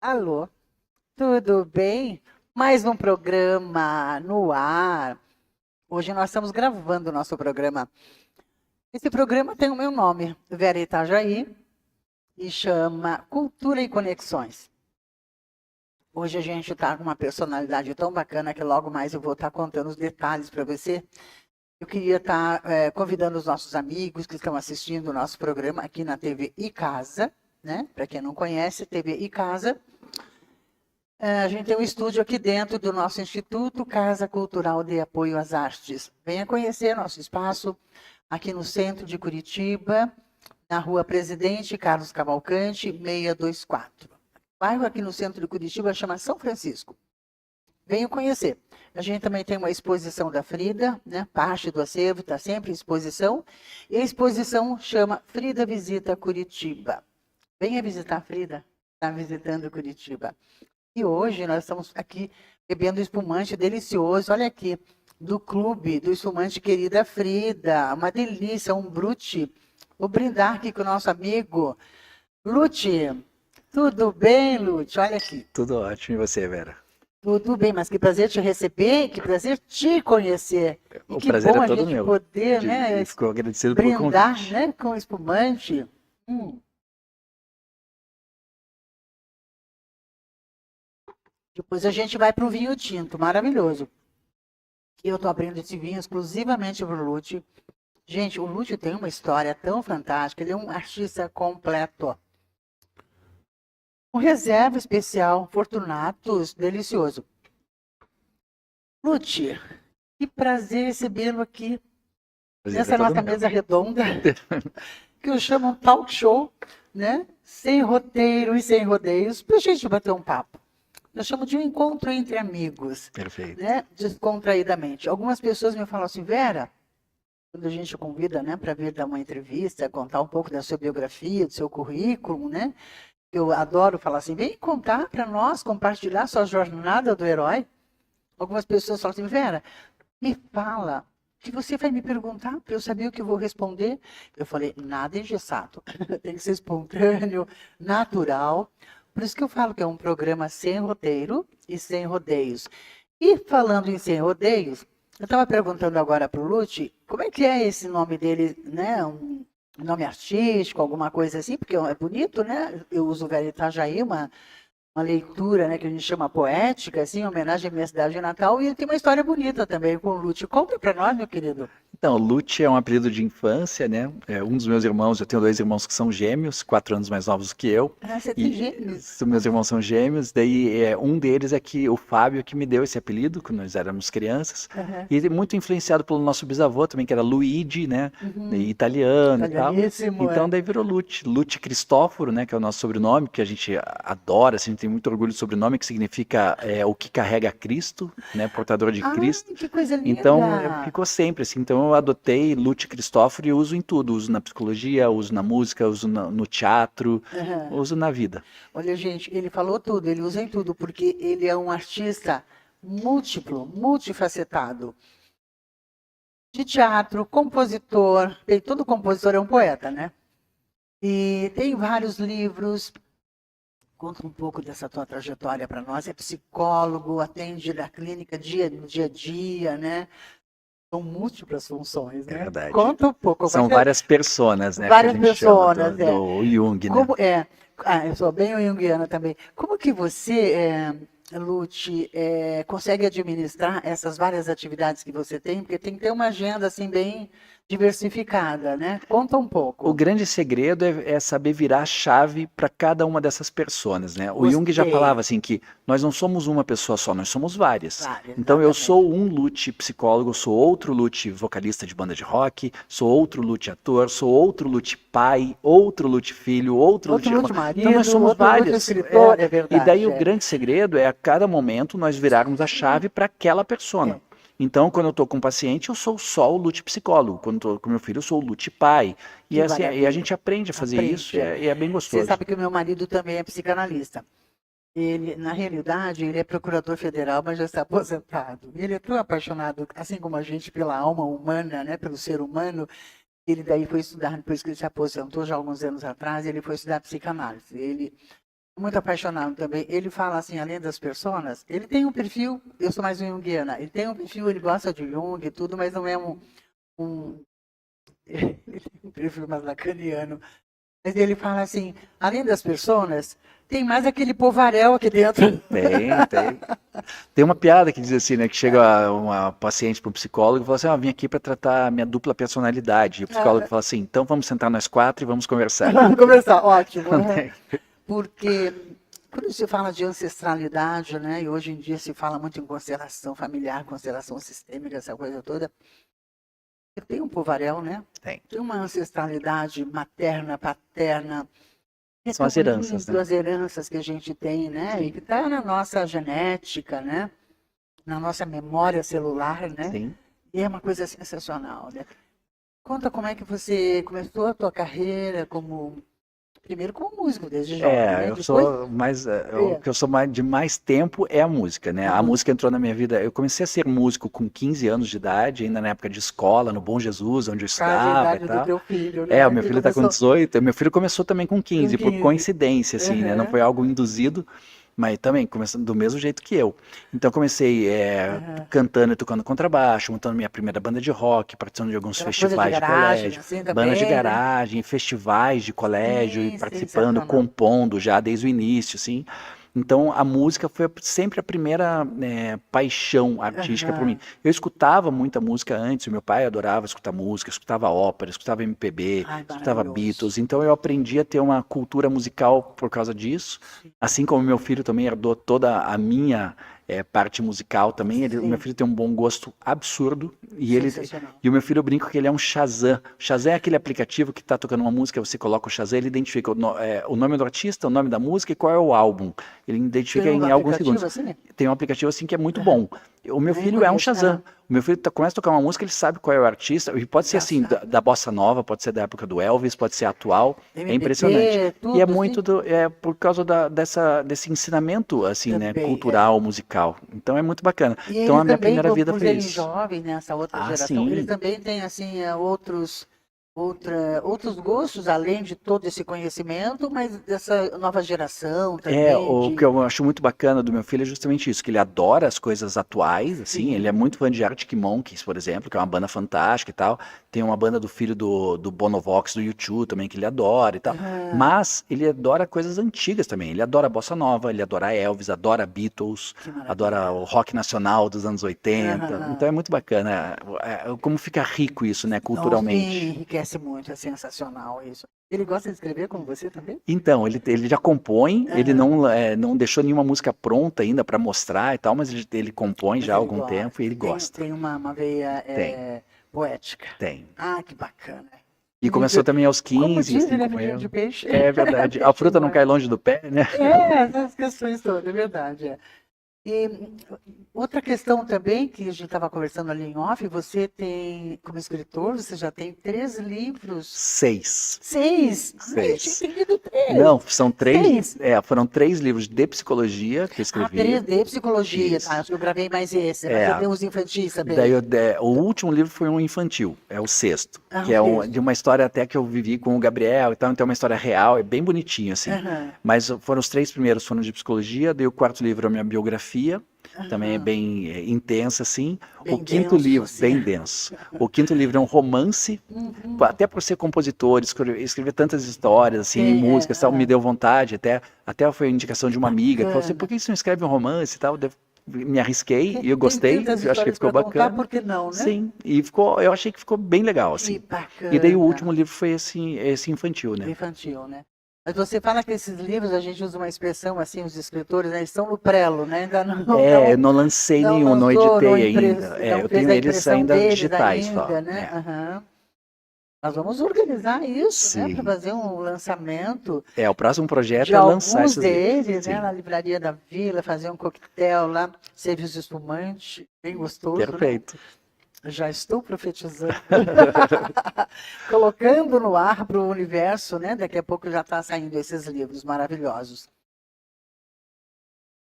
Alô, tudo bem? Mais um programa no ar. Hoje nós estamos gravando o nosso programa. Esse programa tem o meu nome, Vera Itajaí, e chama Cultura e Conexões. Hoje a gente está com uma personalidade tão bacana que logo mais eu vou estar contando os detalhes para você. Eu queria estar convidando os nossos amigos que estão assistindo o nosso programa aqui na TV Icasa, né? Para quem não conhece, TV Icasa. A gente tem um estúdio aqui dentro do nosso Instituto Casa Cultural de Apoio às Artes. Venha conhecer nosso espaço aqui no centro de Curitiba, na rua Presidente Carlos Cavalcante, 624. O bairro aqui no centro de Curitiba chama São Francisco. Venha conhecer. A gente também tem uma exposição da Frida, né? Parte do acervo está sempre em exposição. E a exposição chama Frida Visita Curitiba. Venha visitar a Frida, está visitando Curitiba. E hoje nós estamos aqui bebendo espumante delicioso, olha aqui, do clube do espumante querida Frida, uma delícia, um brute. Vou brindar aqui com o nosso amigo Lute. Tudo bem, Lute? Olha aqui. Tudo ótimo, e você, Vera? Tudo bem, mas que prazer te receber, que prazer te conhecer. E O que prazer bom é a todo gente meu. poder, né, Fico agradecido pelo brindar, convite. né, com espumante. Depois a gente vai para o vinho tinto, maravilhoso. Eu estou abrindo esse vinho exclusivamente para o Lute. Gente, o Lute tem uma história tão fantástica, ele é um artista completo. Um reserva especial, Fortunatus, delicioso. Lute, que prazer recebê-lo aqui Prazer é nessa todo nossa meu. mesa redonda, que eu chamo um talk show, né? Sem roteiro e sem rodeios, para a gente bater um papo. Eu chamo de um encontro entre amigos, Perfeito. né? Descontraídamente. Algumas pessoas me falam assim, Vera, quando a gente convida, né, para vir dar uma entrevista, contar um pouco da sua biografia, do seu currículo, né? Eu adoro falar assim, vem contar para nós, compartilhar sua jornada do herói. Algumas pessoas falam assim, Vera, me fala, que você vai me perguntar para eu saber o que eu vou responder. Eu falei, nada engessado, tem que ser espontâneo, natural. Por isso que eu falo que é um programa sem roteiro e sem rodeios. E falando em sem rodeios, eu estava perguntando agora para o Lute, como é que é esse nome dele, né? Um nome artístico, alguma coisa assim, porque é bonito, né? Eu uso o Vera Itajaí, uma leitura, né, que a gente chama poética, assim, em homenagem à minha cidade natal, e ele tem uma história bonita também com o Lute. Conta para nós, meu querido. Então, Lute é um apelido de infância, né? É um dos meus irmãos, eu tenho dois irmãos que são gêmeos, 4 anos mais novos que eu. Ah, você tem E gêmeos. meus irmãos são gêmeos, daí um deles é que o Fábio que me deu esse apelido quando nós éramos crianças. Uhum. E muito influenciado pelo nosso bisavô também, que era Luigi, né? Uhum. Italiano e tal. Italianíssimo, Então é. daí virou Lute. Lute Cristóforo, né? Que é o nosso sobrenome, que a gente adora, assim, a gente tem muito orgulho do sobrenome, que significa o que carrega Cristo, né? Portador de Ah, Cristo. que coisa Então, linda. ficou sempre assim. Então, eu adotei Lute Cristóforo e uso em tudo. Uso na psicologia, uso na música, uso no teatro, Uhum. uso na vida. Olha, gente, ele falou tudo, ele usa em tudo, porque ele é um artista múltiplo, multifacetado. De teatro, compositor, bem, todo compositor é um poeta, né? E tem vários livros. Conta um pouco dessa tua trajetória para nós. É psicólogo, atende na clínica no dia a dia, né? São múltiplas funções, É né? verdade. Conta um pouco. São várias personas, né? Que a Várias gente chama pessoas, é. do Jung, né? Como é? Ah, eu sou bem junguiana também. Como que você, Lute, consegue administrar essas várias atividades que você tem? Porque tem que ter uma agenda assim bem diversificada, né? Conta um O pouco. grande segredo é saber virar a chave para cada uma dessas personas, né? O Jung já Gostei. falava assim que nós não somos uma pessoa só, nós somos várias. Várias, Então eu exatamente. sou um Lute psicólogo, sou outro Lute vocalista de banda de rock, sou outro Lute ator, sou outro Lute pai, outro Lute filho, outro Lute Outro irmão. Lute Então nós marido, somos outro Lute várias. escritor, é E daí verdade. o grande segredo é a cada momento nós virarmos a chave para aquela persona. É. Então, quando eu estou com um paciente, eu sou só o Lute psicólogo. Quando estou com meu filho, eu sou o Lute pai. E, Que assim, e a maravilha. gente aprende a fazer isso Aprende. e é bem Você gostoso. sabe que o meu marido também é psicanalista. Ele, na realidade, ele é procurador federal, mas já está aposentado. Ele é tão apaixonado, assim como a gente, pela alma humana, né, pelo ser humano. Ele daí foi estudar, depois que ele se aposentou, já há alguns anos atrás, ele foi estudar psicanálise. Ele Muito apaixonado também. Ele fala assim, além das personas, ele tem um perfil, eu sou mais junguiana, ele tem um perfil, ele gosta de Jung e tudo, mas não é um ele tem um perfil mais lacaniano. Mas ele fala assim, além das personas, tem mais aquele povaréu aqui dentro. Tem. Tem uma piada que diz assim, né? Que chega uma paciente para um psicólogo e fala assim, vim aqui para tratar a minha dupla personalidade. E o psicólogo fala assim, então vamos sentar nós 4 e vamos conversar. Vamos conversar, ótimo. Porque quando se fala de ancestralidade, né? E hoje em dia se fala muito em constelação familiar, constelação sistêmica, essa coisa toda. Tem um povaréu, né? Tem. Tem uma ancestralidade materna, paterna. São as heranças, né? As heranças que a gente tem, né? E que está na nossa genética, né? Na nossa memória celular, né? Sim. E é uma coisa sensacional, né? Conta como é que você começou a tua carreira primeiro como músico desde jovem, né? Eu Depois... sou mais, o que eu sou de mais tempo é a música, né? A música entrou na minha vida. Eu comecei a ser músico com 15 anos de idade, ainda na época de escola, no Bom Jesus, onde eu estudava e tal. Do teu filho, né? O meu filho está com 18. Meu filho começou também com 15, por coincidência, assim, né? Não foi algo induzido, mas também começando do mesmo jeito que eu. Então comecei cantando e tocando contrabaixo, montando minha primeira banda de rock, participando de alguns festivais de colégio, assim, bandas de garagem, festivais de colégio, e participando, compondo já desde o início, assim. Então a música foi sempre a primeira paixão artística para mim. Eu escutava muita música antes, o meu pai adorava escutar música, escutava ópera, escutava MPB, escutava Beatles. Então eu aprendi a ter uma cultura musical por causa disso. Assim como meu filho também herdou toda a minha parte musical também. O meu filho tem um bom gosto absurdo. E o meu filho, eu brinco que ele é um Shazam. Shazam é aquele aplicativo que está tocando uma música, você coloca o Shazam, ele identifica o nome do artista, o nome da música e qual é o álbum. Ele identifica em alguns segundos. Assim? Tem um aplicativo assim que é muito bom. O meu filho é um Shazam. O meu filho começa a tocar uma música, ele sabe qual é o artista. E pode ser assim, da bossa nova, pode ser da época do Elvis, pode ser atual. É impressionante. Tudo, e é muito por causa desse ensinamento assim, né, cultural, musical. Então é muito bacana. E então a minha também, primeira vida foi isso. Jovem, nessa outra geração, sim. eles também têm assim outros gostos, além de todo esse conhecimento, mas dessa nova geração também. O que eu acho muito bacana do meu filho é justamente isso, que ele adora as coisas atuais, assim, ele é muito fã de Arctic Monkeys, por exemplo, que é uma banda fantástica e tal. Tem uma banda do filho do Bonovox, do U2 também, que ele adora e tal. Mas ele adora coisas antigas também, ele adora Bossa Nova, ele adora Elvis, adora Beatles, adora o rock nacional dos anos 80. Então é muito bacana, como fica rico isso, né, culturalmente. Enriquece muito, é sensacional isso. Ele gosta de escrever como você também? Então, ele já compõe, ele não deixou nenhuma música pronta ainda para mostrar e tal, mas ele compõe já há algum tempo e ele gosta. Tem uma veia poética. Tem. Ah, que bacana. E começou também aos 15. Como diz, ele é menino de peixe. É verdade. A fruta não cai longe do pé, né? Essas questões todas, é verdade. E outra questão também, que a gente estava conversando ali em off, você tem, como escritor, você já tem 3 livros. 6? 6? Ai, eu tinha entendido 3. Não, são 3. Foram 3 livros de psicologia que eu escrevi. 3 de psicologia, tá? Eu gravei mais esse, mas eu tenho os infantis também. Daí o último livro foi um infantil, é o 6º, que é de uma história até que eu vivi com o Gabriel e tal, então é uma história real, é bem bonitinho, assim. Mas foram os 3 primeiros, foram de psicologia, daí o 4º livro é a minha biografia, também é bem intensa, assim. O 5º livro, assim. Bem denso. O 5º livro é um romance, até por ser compositor, escrever tantas histórias, assim, músicas, tal, me deu vontade, até foi a indicação de uma amiga, que falou assim, por que você não escreve um romance e tal? Me arrisquei e eu gostei, eu acho que ficou bacana. Por que não, né? Sim, e eu achei que ficou bem legal, assim. Que bacana. E daí o último livro foi esse infantil, né? Infantil, né? Mas você fala que esses livros, a gente usa uma expressão assim, os escritores, né, estão no prelo, né? Ainda eu não lancei nenhum, não editei ainda. Eu tenho eles ainda digitais só. Né? Nós vamos organizar isso, né? Para fazer um lançamento. O próximo projeto é lançar esses deles, né? Na livraria da Vila, fazer um coquetel lá, serviço espumante, bem gostoso. Perfeito. Né? Já estou profetizando, colocando no ar para o universo, né? Daqui a pouco já está saindo esses livros maravilhosos.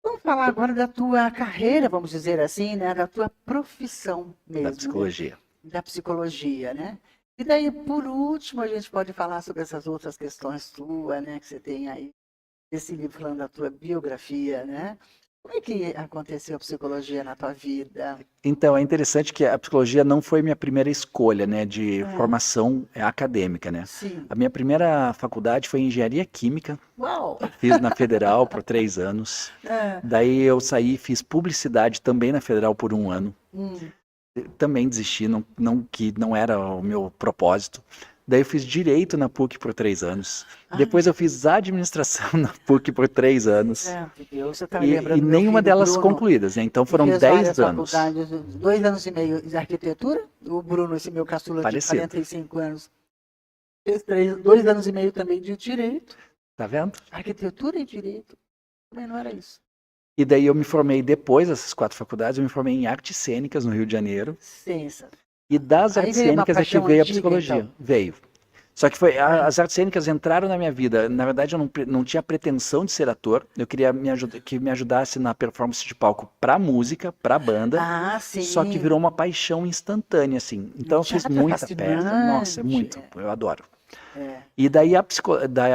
Vamos falar agora da tua carreira, vamos dizer assim, né? Da tua profissão mesmo. Da psicologia. Né? Da psicologia, né? E daí, por último, a gente pode falar sobre essas outras questões tuas, né? Que você tem aí. esse livro falando da tua biografia, né? Como é que aconteceu a psicologia na tua vida? Então, é interessante que a psicologia não foi minha primeira escolha, né, de formação acadêmica, né? Sim. A minha primeira faculdade foi engenharia química. Uau! Fiz na Federal por 3 anos. Daí eu saí e fiz publicidade também na Federal por 1 ano. Também desisti, que não era o meu propósito. Daí eu fiz direito na PUC por 3 anos. Depois eu fiz administração na PUC por 3 anos. Deus, você tá me lembrando E do meu nenhuma filho, delas Bruno, concluídas, né? Então foram fez 10 várias anos. faculdades, 2 anos e meio de arquitetura. O Bruno, esse meu caçula de Parecido. 45 anos, fez 2 anos e meio também de direito. Tá vendo? Arquitetura e direito. Também não era isso. E daí eu me formei depois dessas 4 faculdades, eu me formei em artes cênicas no Rio de Janeiro. Ciência. E das Aí artes veio uma cênicas é que paixão veio a antiga, psicologia. então. Veio. Só que as artes cênicas entraram na minha vida. Na verdade, eu não tinha pretensão de ser ator. Eu queria que me ajudasse na performance de palco pra música, pra banda. Sim. Só que virou uma paixão instantânea, assim. Então eu fiz muita peça. Nossa, é muito. Eu adoro. E daí a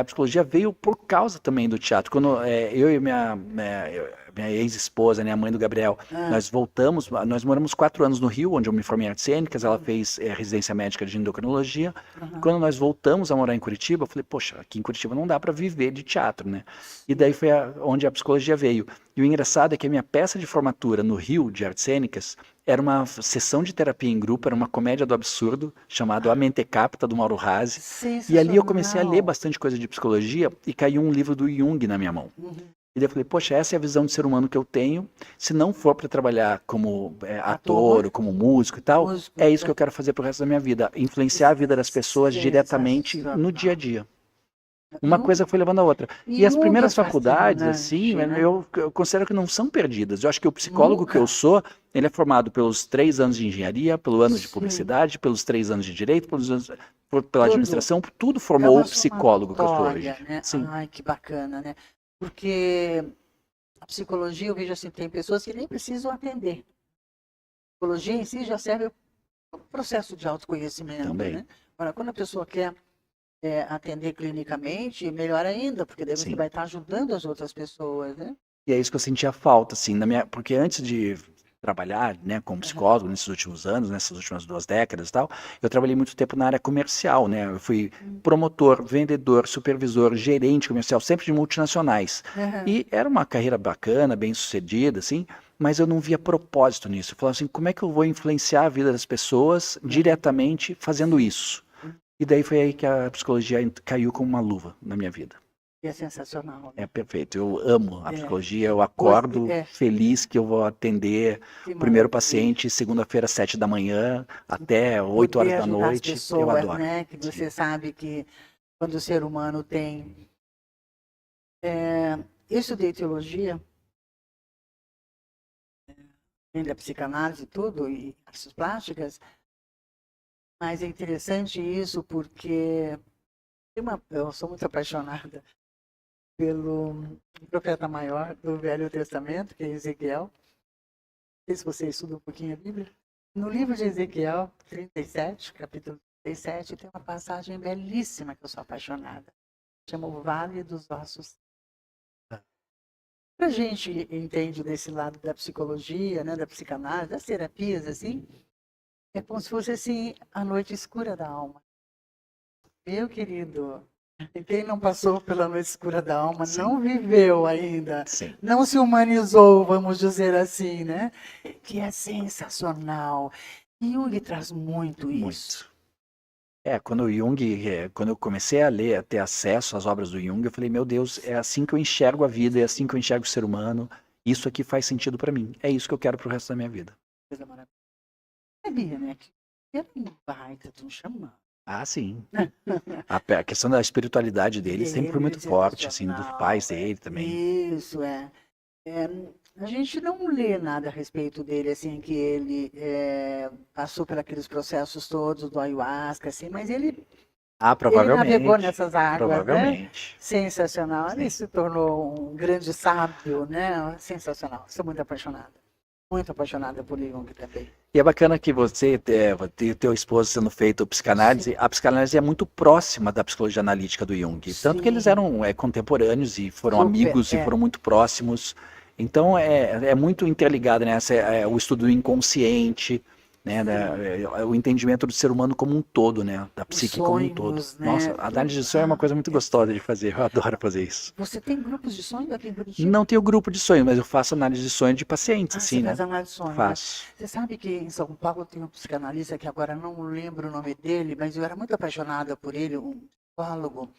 psicologia veio por causa também do teatro. Quando eu e minha ex-esposa, né, a mãe do Gabriel, nós moramos 4 anos no Rio, onde eu me formei em artes cênicas, ela fez residência médica de endocrinologia. Quando nós voltamos a morar em Curitiba, eu falei, poxa, aqui em Curitiba não dá para viver de teatro, né? E daí foi onde a psicologia veio. E o engraçado é que a minha peça de formatura no Rio, de artes cênicas, era uma sessão de terapia em grupo, era uma comédia do absurdo, chamado A Mente Capta, do Mauro Razzi. E ali eu comecei a ler bastante coisa de psicologia e caiu um livro do Jung na minha mão. E daí eu falei, poxa, essa é a visão de ser humano que eu tenho. Se não for para trabalhar como ator, ou como músico e tal, é isso que eu quero fazer pro resto da minha vida. Influenciar a vida das pessoas diretamente no dia a dia. Uma coisa foi levando a outra. E as primeiras faculdades, assim, eu considero que não são perdidas. Eu acho que o psicólogo que eu sou, ele é formado pelos 3 anos de engenharia, pelo ano de publicidade, pelos 3 anos de direito, pela administração, tudo formou o psicólogo que eu sou hoje. Né? Ai, que bacana, né? Porque a psicologia, eu vejo assim, tem pessoas que nem precisam atender. A psicologia em si já serve para o processo de autoconhecimento. Também. Né? Agora, quando a pessoa quer atender clinicamente, melhor ainda, porque daí você vai estar ajudando as outras pessoas, né? E é isso que eu sentia falta, assim, porque antes de trabalhar, né, como psicólogo nesses últimos anos, nessas últimas 2 décadas e tal, eu trabalhei muito tempo na área comercial, né? Eu fui promotor, vendedor, supervisor, gerente comercial, sempre de multinacionais. E era uma carreira bacana, bem sucedida, assim, mas eu não via propósito nisso. Eu falava assim, como é que eu vou influenciar a vida das pessoas diretamente fazendo isso? E daí foi aí que a psicologia caiu como uma luva na minha vida. E é sensacional. Né? É perfeito. Eu amo a psicologia. Eu acordo feliz que eu vou atender o primeiro paciente segunda-feira, 7 da manhã, até 8 horas da noite. Pessoas, eu adoro. Né? Que você sabe que quando o ser humano tem... eu estudei teologia, além da psicanálise e tudo, e artes plásticas, mas é interessante isso porque eu sou muito apaixonada pelo profeta maior do Velho Testamento, que é Ezequiel. Não sei se você estuda um pouquinho a Bíblia. No livro de Ezequiel, 37, capítulo 37, tem uma passagem belíssima que eu sou apaixonada. Chama o Vale dos Ossos. A gente entende desse lado da psicologia, né, da psicanálise, das terapias, assim, é como se fosse assim a noite escura da alma. Meu querido, quem não passou pela noite escura da alma não viveu ainda, não se humanizou, vamos dizer assim, né? Que é sensacional. E Jung traz muito isso. Quando eu comecei a ler, a ter acesso às obras do Jung, eu falei, meu Deus, é assim que eu enxergo a vida, é assim que eu enxergo o ser humano. Isso aqui faz sentido para mim. É isso que eu quero pro resto da minha vida. Coisa maravilhosa. Sabia, né? Que era um baita de um xamã. Ah, sim. A questão da espiritualidade dele sempre foi muito forte, assim, dos pais dele também. Isso, a gente não lê nada a respeito dele, assim, que ele passou por aqueles processos todos do ayahuasca, assim, mas ele provavelmente. Ele navegou nessas águas, provavelmente. Né? Sensacional. Ele se tornou um grande sábio, né? Sensacional. Sou muito apaixonada. muito apaixonada por Jung também. E é bacana que você e o teu esposo sendo feito psicanálise, a psicanálise é muito próxima da psicologia analítica do Jung. Tanto que eles Sim, eram contemporâneos e foram super, amigos e foram muito próximos. Então é muito interligado, né? O estudo do inconsciente, né? O entendimento do ser humano como um todo, né? Da os psique como um todo. sonhos, Nossa, né? a análise de sonho é uma coisa muito gostosa de fazer. Eu adoro fazer isso. Você tem grupos de sonho aqui em Curitiba? Não tenho grupo de sonho, mas eu faço análise de sonho de pacientes, Ah, você assim, né? faz análise de sonho, né? Faço. Você sabe que em São Paulo tem um psicanalista que agora não lembro o nome dele, mas eu era muito apaixonada por ele, um psicólogo.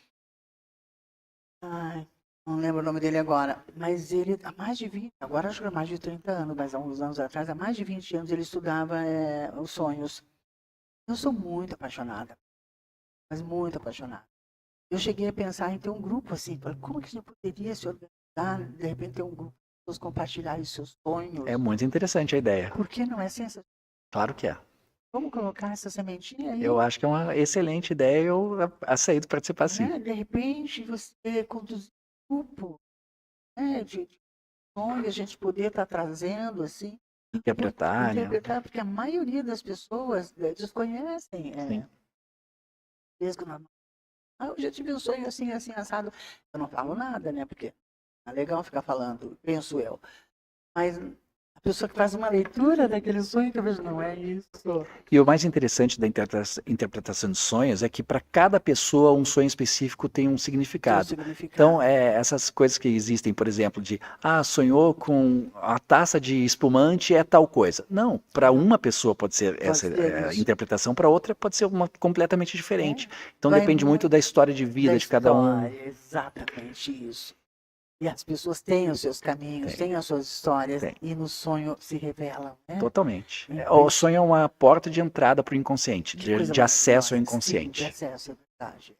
Ai, não lembro o nome dele agora, mas ele há mais de 20, agora acho que há mais de 30 anos, mas há uns anos atrás, há mais de 20 anos ele estudava os sonhos. Eu sou muito apaixonada, mas muito apaixonada. Eu cheguei a pensar em ter um grupo assim, falei, como que a gente poderia se organizar, de repente ter um grupo de pessoas compartilharem seus sonhos? É muito interessante a ideia. Por que não é sensacional? Claro que é. Vamos colocar essa sementinha aí, Eu acho que é uma excelente ideia e eu aceito participar sim. né? De repente você conduzir um grupo, né, de sonhos, a gente poder estar trazendo assim, Interpretar, né? interpretar, porque a maioria das pessoas desconhecem Sim. mesmo na... Ah, eu já tive um sonho assim, assim, assado. Eu não falo nada, né? Porque é legal ficar falando, penso eu. Mas a pessoa que faz uma leitura daquele sonho, que eu vejo, não é isso. E o mais interessante da interpretação de sonhos é que para cada pessoa um sonho específico tem um significado. Significado. Então, essas coisas que existem, por exemplo, de sonhou com a taça de espumante é tal coisa. Não, para uma pessoa pode ser essa ser isso. interpretação, para outra pode ser uma completamente diferente. Então Vai depende muito da história de vida da de cada um. história, exatamente isso. E as pessoas têm os seus caminhos, têm as suas histórias, Tem. e no sonho se revelam, né? Totalmente. É O sonho é uma porta de entrada para o inconsciente, Que coisa de acesso ao maravilhosa. inconsciente. Sim, de acesso, é verdade.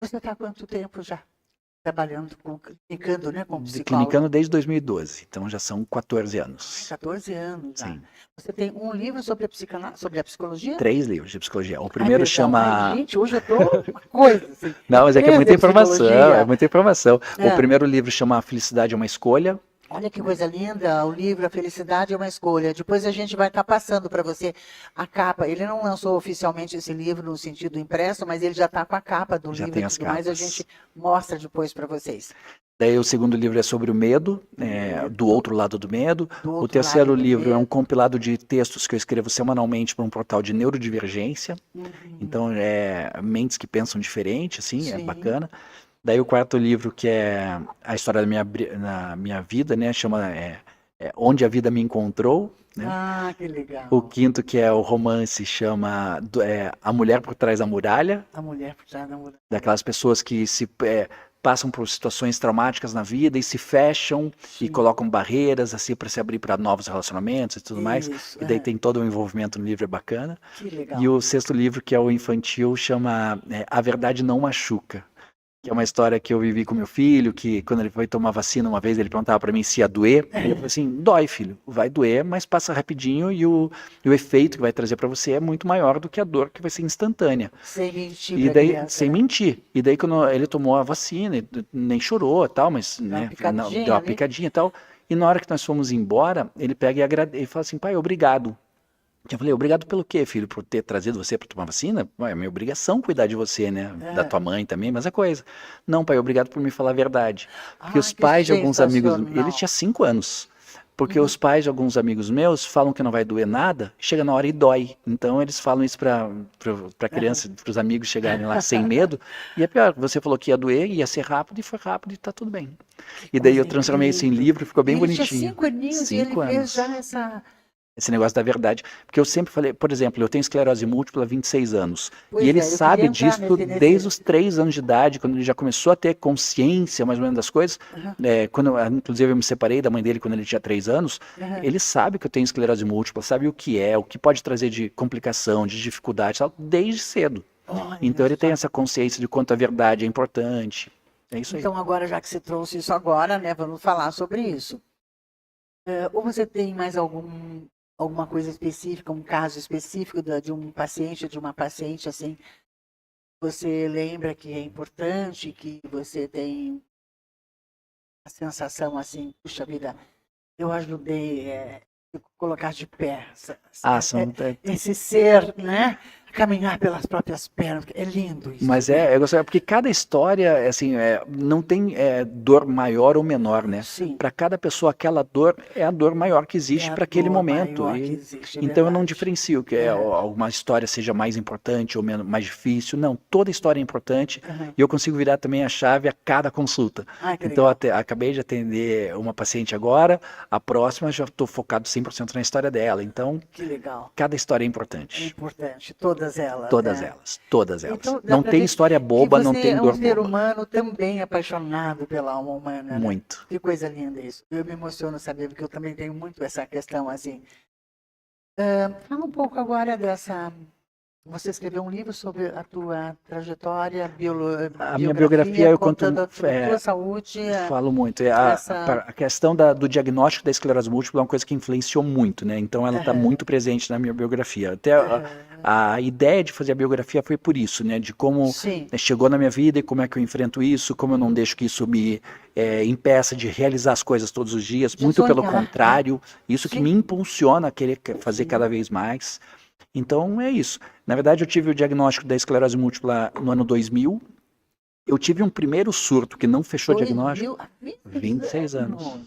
Você está há quanto tempo já trabalhando, clinicando, né, como psicólogo? Clinicando desde 2012, então já são 14 anos. 14 anos já. Sim. Você tem um livro sobre a psicologia? 3 livros de psicologia. O Ai, primeiro perdão. chama. Ai, gente, hoje eu tô uma coisa assim. Não, mas é que é muita informação, psicologia. é muita informação. É. O primeiro livro chama A Felicidade é uma Escolha. Olha que coisa linda, o livro A Felicidade é uma Escolha. Depois a gente vai estar passando para você a capa. Ele não lançou oficialmente esse livro no sentido impresso, mas ele já está com a capa do Já livro tem e as tudo mais. A capas. gente mostra depois para vocês. Daí o segundo livro é sobre o medo, do outro lado do medo. O terceiro livro é um compilado de textos que eu escrevo semanalmente para um portal de neurodivergência. Então, mentes que pensam diferente, assim, é bacana. Daí o quarto livro, que é a história da minha vida, né, chama Onde a Vida Me Encontrou. Né? Ah, que legal. O quinto, que é o romance, chama A Mulher por Trás da Muralha. A Mulher por Trás da Muralha. Daquelas pessoas que passam por situações traumáticas na vida e se fecham e colocam barreiras assim para se abrir para novos relacionamentos e tudo mais. E daí tem todo o envolvimento no livro, é bacana. Que legal. E o sexto livro, que é o infantil, chama A Verdade Não Machuca. Que é uma história que eu vivi com meu filho, que quando ele foi tomar vacina uma vez, ele perguntava para mim se ia doer. E eu falei assim, dói, filho, vai doer, mas passa rapidinho e o efeito que vai trazer para você é muito maior do que a dor que vai ser instantânea. Sem mentir E pra daí, criança, sem né? mentir. E daí quando ele tomou a vacina, ele nem chorou e tal, mas né, deu uma ali. picadinha e tal. E na hora que nós fomos embora, ele pega e ele fala assim, pai, obrigado. Eu falei, obrigado pelo quê, filho? Por ter trazido você para tomar vacina? É minha obrigação cuidar de você, né? Da tua mãe também, mas é coisa. Não, pai, obrigado por me falar a verdade. Porque os pais de alguns amigos... Ele tinha 5 anos. Porque os pais de alguns amigos meus falam que não vai doer nada, chega na hora e dói. Então eles falam isso para criança, para os amigos chegarem lá sem medo. E é pior, você falou que ia doer, ia ser rápido e foi rápido e tá tudo bem. E daí eu transformei isso em livro e ficou bem bonitinho. Ele tinha 5 aninhos e ele fez já esse negócio da verdade. Porque eu sempre falei, por exemplo, eu tenho esclerose múltipla há 26 anos. Pois e ele eu sabe queria disso entrar desde os 3 anos de idade, quando ele já começou a ter consciência mais ou menos das coisas. Inclusive eu me separei da mãe dele quando ele tinha 3 anos. Ele sabe que eu tenho esclerose múltipla, sabe o que pode trazer de complicação, de dificuldade, tal, desde cedo. Então ele tem essa consciência de quanto a verdade é importante. É isso aí. Então agora, já que você trouxe isso agora, né, vamos falar sobre isso. Ou você tem mais alguma coisa específica, um caso específico de um paciente, de uma paciente, assim, você lembra que é importante, que você tem a sensação assim, puxa vida, eu ajudei colocar de pé. Esse ser, né? Caminhar pelas próprias pernas. É lindo isso. Mas eu gostaria, porque cada história, assim, não tem dor maior ou menor, né? Sim. Para cada pessoa, aquela dor é a dor maior que existe para aquele momento. Então eu não diferencio que alguma história seja mais importante ou menos, mais difícil. Não, toda história é importante e eu consigo virar também a chave a cada consulta. Então acabei de atender uma paciente agora, a próxima já estou focado 100% na história dela. Então, que legal. Cada história é importante. É importante, todas elas. Todas elas. Então, não tem história boba, não tem dor boba. Você é um ser humano também apaixonado pela alma humana. Muito. Né? Que coisa linda isso. Eu me emociono saber, porque eu também tenho muito essa questão assim. Fala um pouco agora dessa... Você escreveu um livro sobre a tua trajetória, a minha biografia, eu conto a tua saúde. Falo muito. A questão do diagnóstico da esclerose múltipla é uma coisa que influenciou muito, né? Então ela está muito presente na minha biografia. Até a ideia de fazer a biografia foi por isso, né? De como chegou na minha vida e como é que eu enfrento isso, como eu não deixo que isso me impeça de realizar as coisas todos os dias. Muito sonhar, pelo contrário, isso que me impulsiona a querer fazer cada vez mais. Então é isso. Na verdade, eu tive o diagnóstico da esclerose múltipla no ano 2000. Eu tive um primeiro surto que não fechou o diagnóstico. 26 anos.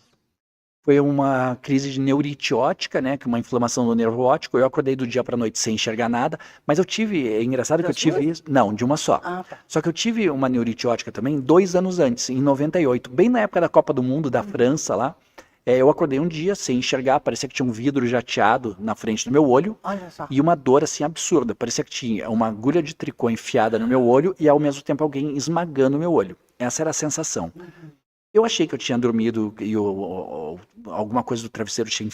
Foi uma crise de neurite óptica, né, que é uma inflamação do nervo óptico. Eu acordei do dia para a noite sem enxergar nada, mas eu tive, é engraçado que eu tive isso. Não, de uma só. Só que eu tive uma neurite óptica também 2 anos antes, em 98, bem na época da Copa do Mundo da França lá. Eu acordei um dia sem enxergar, parecia que tinha um vidro jateado na frente do meu olho e uma dor assim absurda, parecia que tinha uma agulha de tricô enfiada no meu olho e ao mesmo tempo alguém esmagando o meu olho. Essa era a sensação. Eu achei que eu tinha dormido e alguma coisa do travesseiro tinha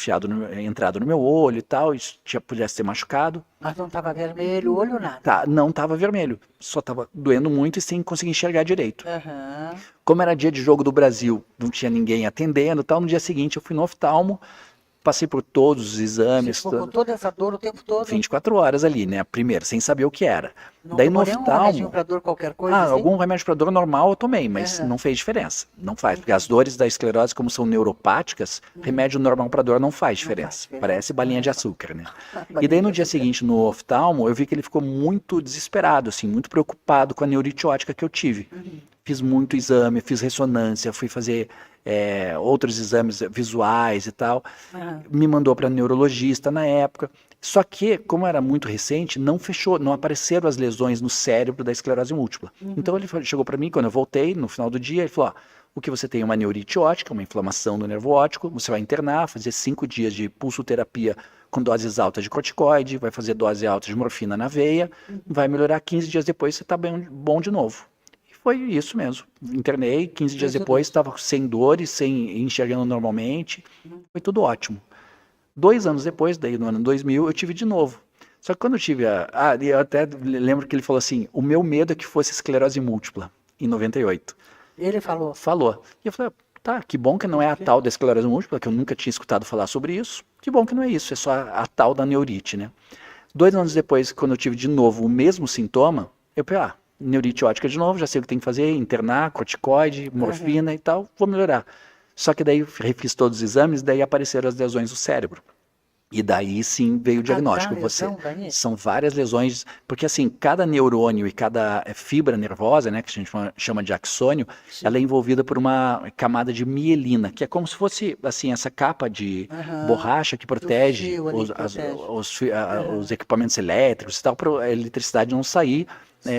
entrado no meu olho e tal, isso pudesse ter machucado. Mas não estava vermelho o olho, nada? Não estava vermelho, só estava doendo muito e sem conseguir enxergar direito. Como era dia de jogo do Brasil, não tinha ninguém atendendo e tal, no dia seguinte eu fui no oftalmo, passei por todos os exames. Você ficou com toda essa dor o tempo todo? 24 horas ali, né? Primeiro, sem saber o que era. Não daí no oftalmo... um remédio pra dor, qualquer coisa assim? Algum remédio para dor normal eu tomei, mas não fez diferença. Não faz, porque as dores da esclerose, como são neuropáticas, remédio normal para dor não faz diferença. Parece balinha de açúcar, né? E daí no dia seguinte, no oftalmo, eu vi que ele ficou muito desesperado, assim, muito preocupado com a neurite óptica que eu tive. Fiz muito exame, fiz ressonância, fui fazer outros exames visuais e tal. Me mandou para neurologista na época. Só que, como era muito recente, não fechou, não apareceram as lesões no cérebro da esclerose múltipla. Então ele chegou para mim, quando eu voltei, no final do dia, ele falou, o que você tem é uma neurite óptica, uma inflamação do nervo óptico, você vai internar, fazer 5 dias de pulsoterapia com doses altas de corticoide, vai fazer dose alta de morfina na veia, vai melhorar 15 dias depois, você está bom de novo. Foi isso mesmo. Internei, 15 dias depois, estava sem dores, sem enxergando normalmente. Foi tudo ótimo. 2 anos depois, daí no ano 2000, eu tive de novo. Só que quando eu tive eu até lembro que ele falou assim, o meu medo é que fosse esclerose múltipla, em 98. Ele falou? Falou. E eu falei, tá, que bom que não é a tal da esclerose múltipla, que eu nunca tinha escutado falar sobre isso. Que bom que não é isso, é só a tal da neurite, né? 2 anos depois, quando eu tive de novo o mesmo sintoma, eu falei, neurite óptica de novo, já sei o que tem que fazer, internar, corticoide, morfina e tal, vou melhorar. Só que daí refiz todos os exames, daí apareceram as lesões do cérebro. E daí sim veio o diagnóstico. São várias lesões, porque assim, cada neurônio e cada fibra nervosa, né, que a gente chama de axônio, ela é envolvida por uma camada de mielina, que é como se fosse assim, essa capa de borracha que protege os equipamentos elétricos e tal, para a eletricidade não sair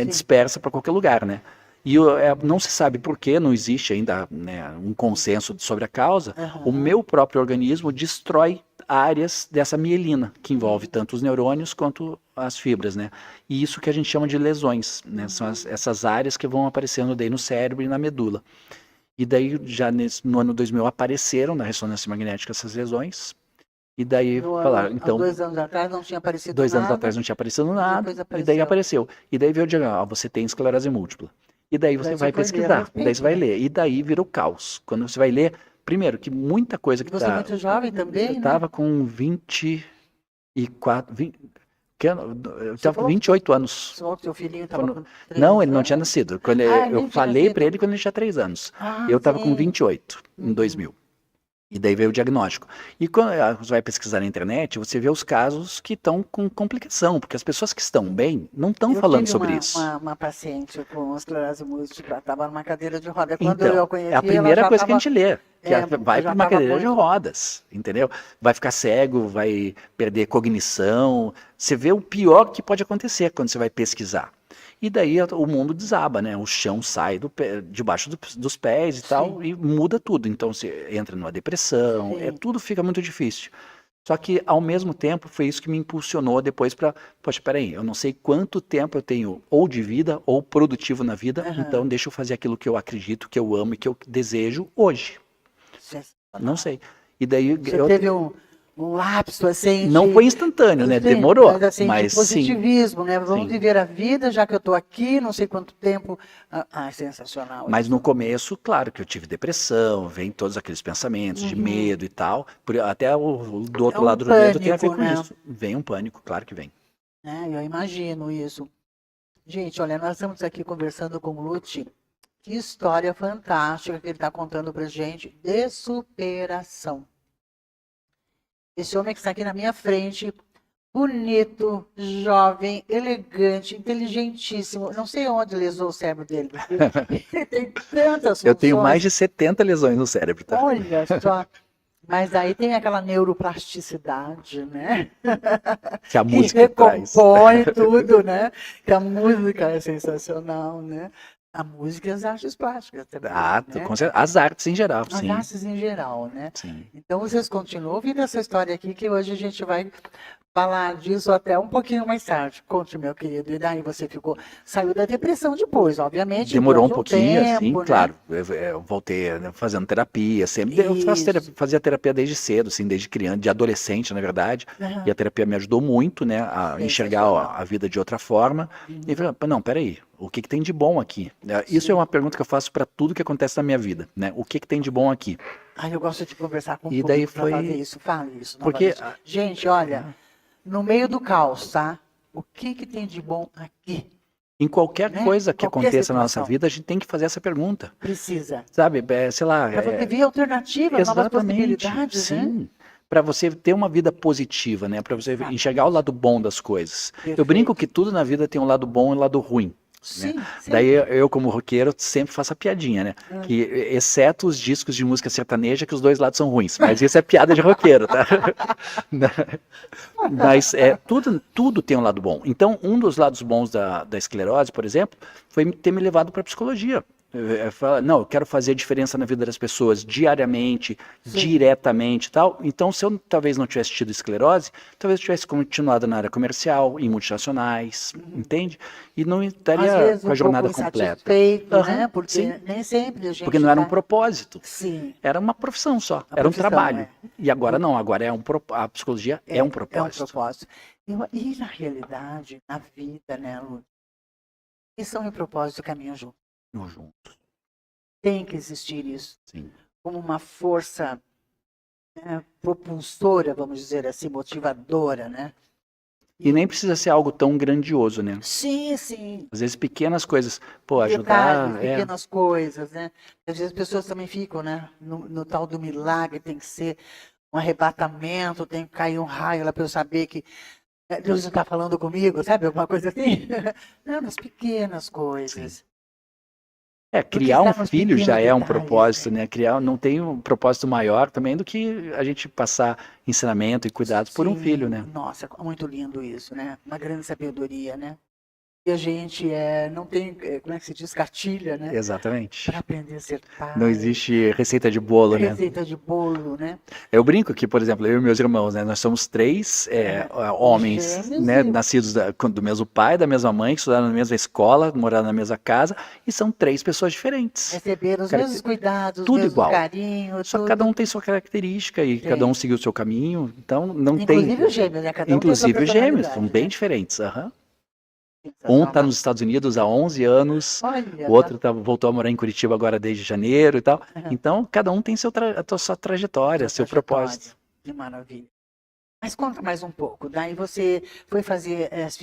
dispersa para qualquer lugar, né? E não se sabe por que, não existe ainda um consenso sobre a causa, o meu próprio organismo destrói áreas dessa mielina, que envolve tanto os neurônios quanto as fibras, né? E isso que a gente chama de lesões, né? São essas áreas que vão aparecendo daí no cérebro e na medula. E daí, já no ano 2000, apareceram na ressonância magnética essas lesões. E daí falaram, então... 2 anos atrás não tinha aparecido 2 anos atrás não tinha aparecido nada, e daí apareceu. E daí veio o diagnóstico, você tem esclerose múltipla. E daí você vai pesquisar, daí você vai ler. E daí vira o caos. Quando você vai ler, primeiro, que muita coisa que você é muito jovem também, eu estava com 24... Eu estava com 28 anos. Seu filhinho estava com 3 Não, ele não tinha nascido. Eu falei para ele quando ele tinha 3 anos. Eu estava com 28 em 2000. E daí veio o diagnóstico. E quando você vai pesquisar na internet, você vê os casos que estão com complicação, porque as pessoas que estão bem não estão falando sobre isso. Uma paciente com esclerose múltipla, estava numa cadeira de roda. Quando Então, eu conheci, é a primeira coisa que a gente lê, que É, vai já para uma tava cadeira de muito- rodas, entendeu? Vai ficar cego, vai perder cognição. Você vê o pior que pode acontecer quando você vai pesquisar. E daí o mundo desaba, né? O chão sai debaixo dos pés e tal, e muda tudo. Então você entra numa depressão, Sim. tudo fica muito difícil. Só que, ao mesmo tempo, foi isso que me impulsionou depois para, poxa, peraí, eu não sei quanto tempo eu tenho ou de vida ou produtivo na vida, então deixa eu fazer aquilo que eu acredito, que eu amo e que eu desejo hoje. Não sei. E daí Você teve um lapso assim. Não foi instantâneo, né? Sim, Demorou. mas assim, Mas de positivismo, sim. né? Vamos viver a vida, já que eu estou aqui, não sei quanto tempo. É sensacional. Mas no começo, claro que eu tive depressão, vem todos aqueles pensamentos de medo e tal. Até do outro lado do medo tem a ver com isso. Vem um pânico, claro que vem. Eu imagino isso. Gente, olha, nós estamos aqui conversando com o Lute. Que história fantástica que ele está contando pra gente de superação. Esse homem que está aqui na minha frente, bonito, jovem, elegante, inteligentíssimo. Não sei onde lesou o cérebro dele. Ele tem tantas funções. Eu tenho mais de 70 lesões no cérebro, tá? Olha só. Mas aí tem aquela neuroplasticidade, né? Que a música traz. Recompõe tudo, né? Que a música é sensacional, né? A música e as artes plásticas também. Né? As artes em geral, as sim. As artes em geral, né? Sim. Então vocês continuam ouvindo essa história aqui, que hoje a gente vai falar disso até um pouquinho mais tarde. Conte, meu querido. E daí você saiu da depressão depois, obviamente. Demorou um pouquinho, tempo, assim, né? claro. Eu voltei fazendo terapia, sempre. Eu fazia terapia desde cedo, assim, desde criança, de adolescente, na verdade. E a terapia me ajudou muito, né, a enxergar a vida de outra forma. E falei, não, peraí, o que tem de bom aqui? Isso é uma pergunta que eu faço para tudo que acontece na minha vida, né? O que tem de bom aqui? Eu gosto de conversar com o público daí foi... fazer isso. Fale isso. Porque... Gente, olha... No meio do caos, tá? O que tem de bom aqui? Em qualquer coisa que aconteça na nossa vida, a gente tem que fazer essa pergunta. Precisa. Sabe, sei lá... Para você ver alternativas, novas possibilidades, sim. Né? Para você ter uma vida positiva, né? Para você enxergar o lado bom das coisas. Perfeito. Eu brinco que tudo na vida tem um lado bom e um lado ruim. Sim, né? Daí eu, como roqueiro, sempre faço a piadinha, né? Que, exceto os discos de música sertaneja, que os dois lados são ruins. Mas isso é piada de roqueiro, tá? Mas tudo tem um lado bom. Então, um dos lados bons da esclerose, por exemplo, foi ter me levado para a psicologia. Não, eu quero fazer diferença na vida das pessoas diariamente, diretamente e tal. Então, se eu talvez não tivesse tido esclerose, talvez eu tivesse continuado na área comercial, em multinacionais, entende? E não estaria com a jornada completa. Né? Porque nem sempre a gente Porque não era um propósito. Sim. Era uma profissão só, era um trabalho. E agora não, agora a psicologia é um propósito. É um propósito. E na realidade, na vida, né, Lu? Missão e propósito caminham juntos. Juntos. Tem que existir isso. Sim. Como uma força propulsora, vamos dizer assim, motivadora, né? E nem precisa ser algo tão grandioso, né? Sim, sim. Às vezes pequenas coisas, ajudar... pequenas coisas, né? Às vezes as pessoas também ficam, né? No tal do milagre, tem que ser um arrebatamento, tem que cair um raio lá para eu saber que Deus está falando comigo, sabe? Alguma coisa assim. Não, nas pequenas coisas. Sim. Criar um filho já é um propósito, né? Não tem um propósito maior também do que a gente passar ensinamento e cuidados por um filho, né? Nossa, muito lindo isso, né? Uma grande sabedoria, né? E a gente não tem, como é que se diz, cartilha, né? Exatamente. Para aprender a ser pai. Não existe receita de bolo, né? Receita de bolo, né? Eu brinco que, por exemplo, eu e meus irmãos, né? Nós somos 3 homens, né? Nascidos do mesmo pai, da mesma mãe, que estudaram na mesma escola, moraram na mesma casa, e são 3 pessoas diferentes. Receberam os mesmos cuidados, tudo mesmo igual. Carinho, Só que cada um tem sua característica e cada um seguiu o seu caminho, então não tem... Inclusive os gêmeos, né? Cada um Inclusive os gêmeos, são bem né? diferentes, Um está nos Estados Unidos há 11 anos, o outro voltou a morar em Curitiba agora desde janeiro e tal. Então, cada um tem a sua trajetória, seu propósito. Que maravilha. Mas conta mais um pouco. Daí você foi fazer as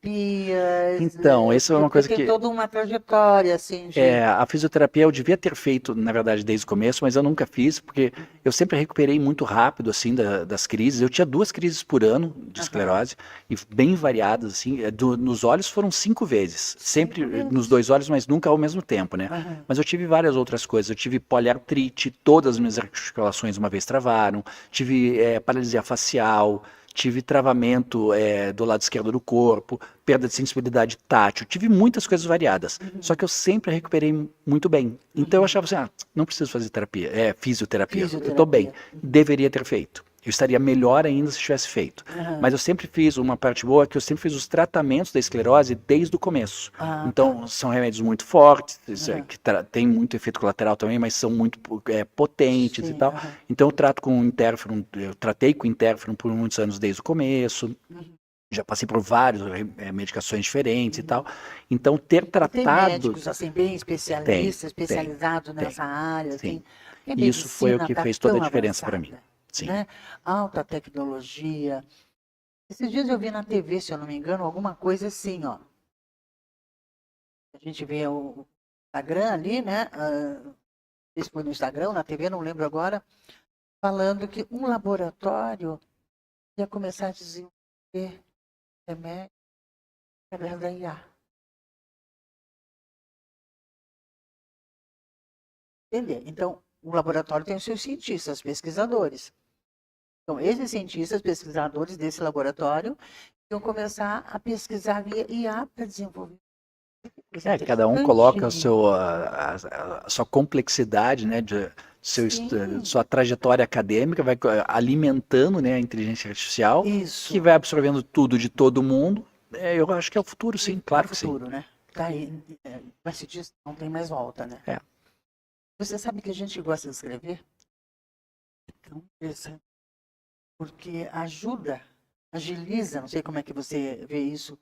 terapias? Então, isso é uma coisa Tem que... toda uma trajetória, assim, de... A fisioterapia eu devia ter feito, na verdade, desde o começo, mas eu nunca fiz, porque eu sempre recuperei muito rápido, assim, das crises. Eu tinha 2 crises por ano de esclerose, e bem variadas, assim. Nos olhos foram 5 vezes, sempre nos 2 olhos, mas nunca ao mesmo tempo, né? Mas eu tive várias outras coisas. Eu tive poliartrite, todas as minhas articulações uma vez travaram, tive paralisia facial, tive travamento do lado esquerdo do corpo, perda de sensibilidade tátil, tive muitas coisas variadas. Só que eu sempre recuperei muito bem. Então eu achava assim, não preciso fazer terapia, fisioterapia. Eu estou bem, deveria ter feito. Eu estaria melhor ainda se tivesse feito. Mas eu sempre fiz uma parte boa, que eu sempre fiz os tratamentos da esclerose desde o começo. Então, são remédios muito fortes, que tem muito efeito colateral também, mas são muito potentes e tal. Então, eu trato com interferon, eu tratei com interferon por muitos anos desde o começo. Já passei por várias medicações diferentes e tal. Então, ter tratado... Tem médicos, assim, bem especialistas, especializados nessa área, sim. Assim. Isso foi o que fez toda a diferença para mim. Sim. Né? Alta tecnologia. Esses dias eu vi na TV, se eu não me engano, alguma coisa assim, ó. A gente vê o Instagram ali, né? Isso foi no Instagram, na TV, não lembro agora, falando que um laboratório ia começar a desenvolver remédio através da IA. Entender? Então, o laboratório tem os seus cientistas, pesquisadores. Então, esses cientistas, pesquisadores desse laboratório, iam começar a pesquisar via IA para desenvolver. Cada um coloca a sua complexidade, né, sua trajetória acadêmica, vai alimentando, né, a inteligência artificial, que vai absorvendo tudo de todo mundo. Eu acho que é o futuro, sim, claro que sim. É o futuro, né? Tá aí, mas se diz, não tem mais volta, né? Você sabe que a gente gosta de escrever? Então, interessante. Porque ajuda, agiliza, não sei como é que você vê isso,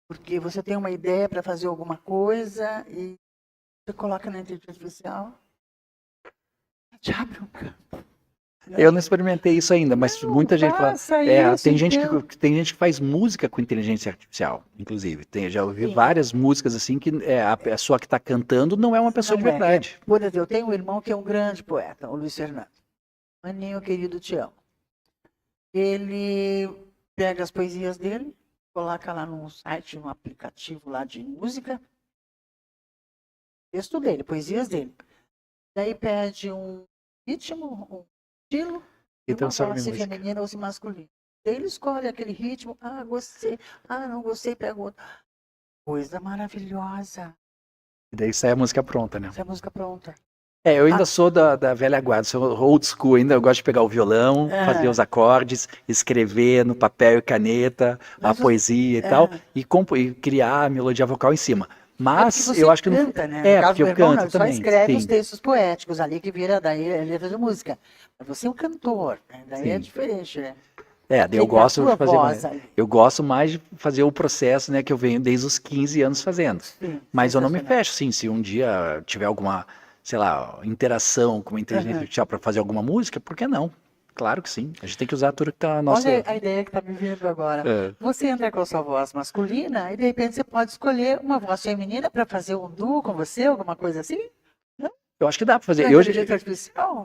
porque você tem uma ideia para fazer alguma coisa e você coloca na inteligência artificial, te abre um campo. Eu não experimentei isso ainda, mas muita gente fala. Tem gente que faz música com inteligência artificial, inclusive. Já ouvi várias músicas assim que a pessoa que está cantando não é uma pessoa de verdade. Por exemplo, eu tenho um irmão que é um grande poeta, o Luiz Fernando. Maninho, querido, te amo. Ele pega as poesias dele, coloca lá num site, num aplicativo lá de música, texto dele, poesias dele. Daí pede um ritmo, um estilo, e uma voz feminina ou se masculina. Daí ele escolhe aquele ritmo, gostei, não gostei, pega outro. Coisa maravilhosa. E daí sai a música pronta, né? Sai a música pronta. Eu ainda sou da velha guarda, sou old school ainda, eu gosto de pegar o violão, fazer os acordes, escrever no papel e caneta, a poesia e tal, e criar a melodia vocal em cima. Mas eu acho que canta, né? porque eu canto também. Só escreve os textos poéticos ali que vira daí a letra de música. Mas você é um cantor, né? Daí é diferente, né? Eu gosto de fazer eu gosto mais de fazer o processo, né, que eu venho desde os 15 anos fazendo. Mas eu não me fecho, sim, se um dia tiver alguma, sei lá, interação com a inteligência artificial para fazer alguma música, por que não? Claro que sim. A gente tem que usar tudo que está na nossa... Olha a ideia que está me vindo agora. Você entra com a sua voz masculina e de repente você pode escolher uma voz feminina para fazer um duo com você, alguma coisa assim? Eu acho que dá pra fazer.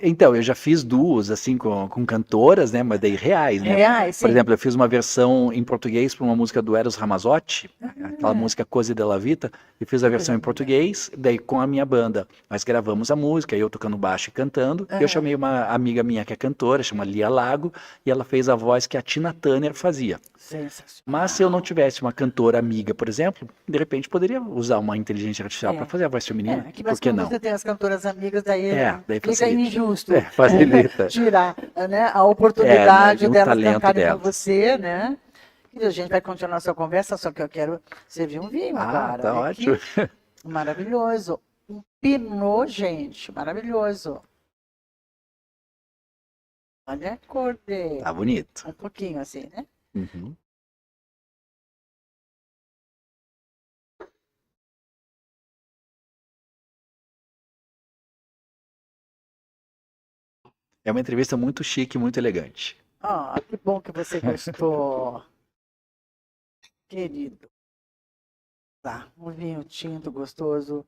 Então, eu já fiz duos, assim, com cantoras, né? Mas daí reais, né? Por exemplo, eu fiz uma versão em português para uma música do Eros Ramazzotti, aquela música Così della Vita, e fiz a versão em português, daí com a minha banda. Nós gravamos a música, eu tocando baixo e cantando. Eu chamei uma amiga minha que é cantora, chama Lia Lago, e ela fez a voz que a Tina Turner fazia. Mas se eu não tivesse uma cantora amiga, por exemplo, de repente poderia usar uma inteligência artificial para fazer a voz feminina. Por que não? Você tem as cantoras amigas, daí fica facilita. Injusto Facilita. tirar, né, a oportunidade delas cantarem com você, né? E a gente vai continuar a sua conversa, só que eu quero servir um vinho agora. Tá ótimo. Maravilhoso. Um pinot, gente, maravilhoso. Olha a cor dele. Tá bonito. Um pouquinho assim, né? Uhum. É uma entrevista muito chique, muito elegante. Que bom que você gostou. querido. Tá, um vinho tinto gostoso.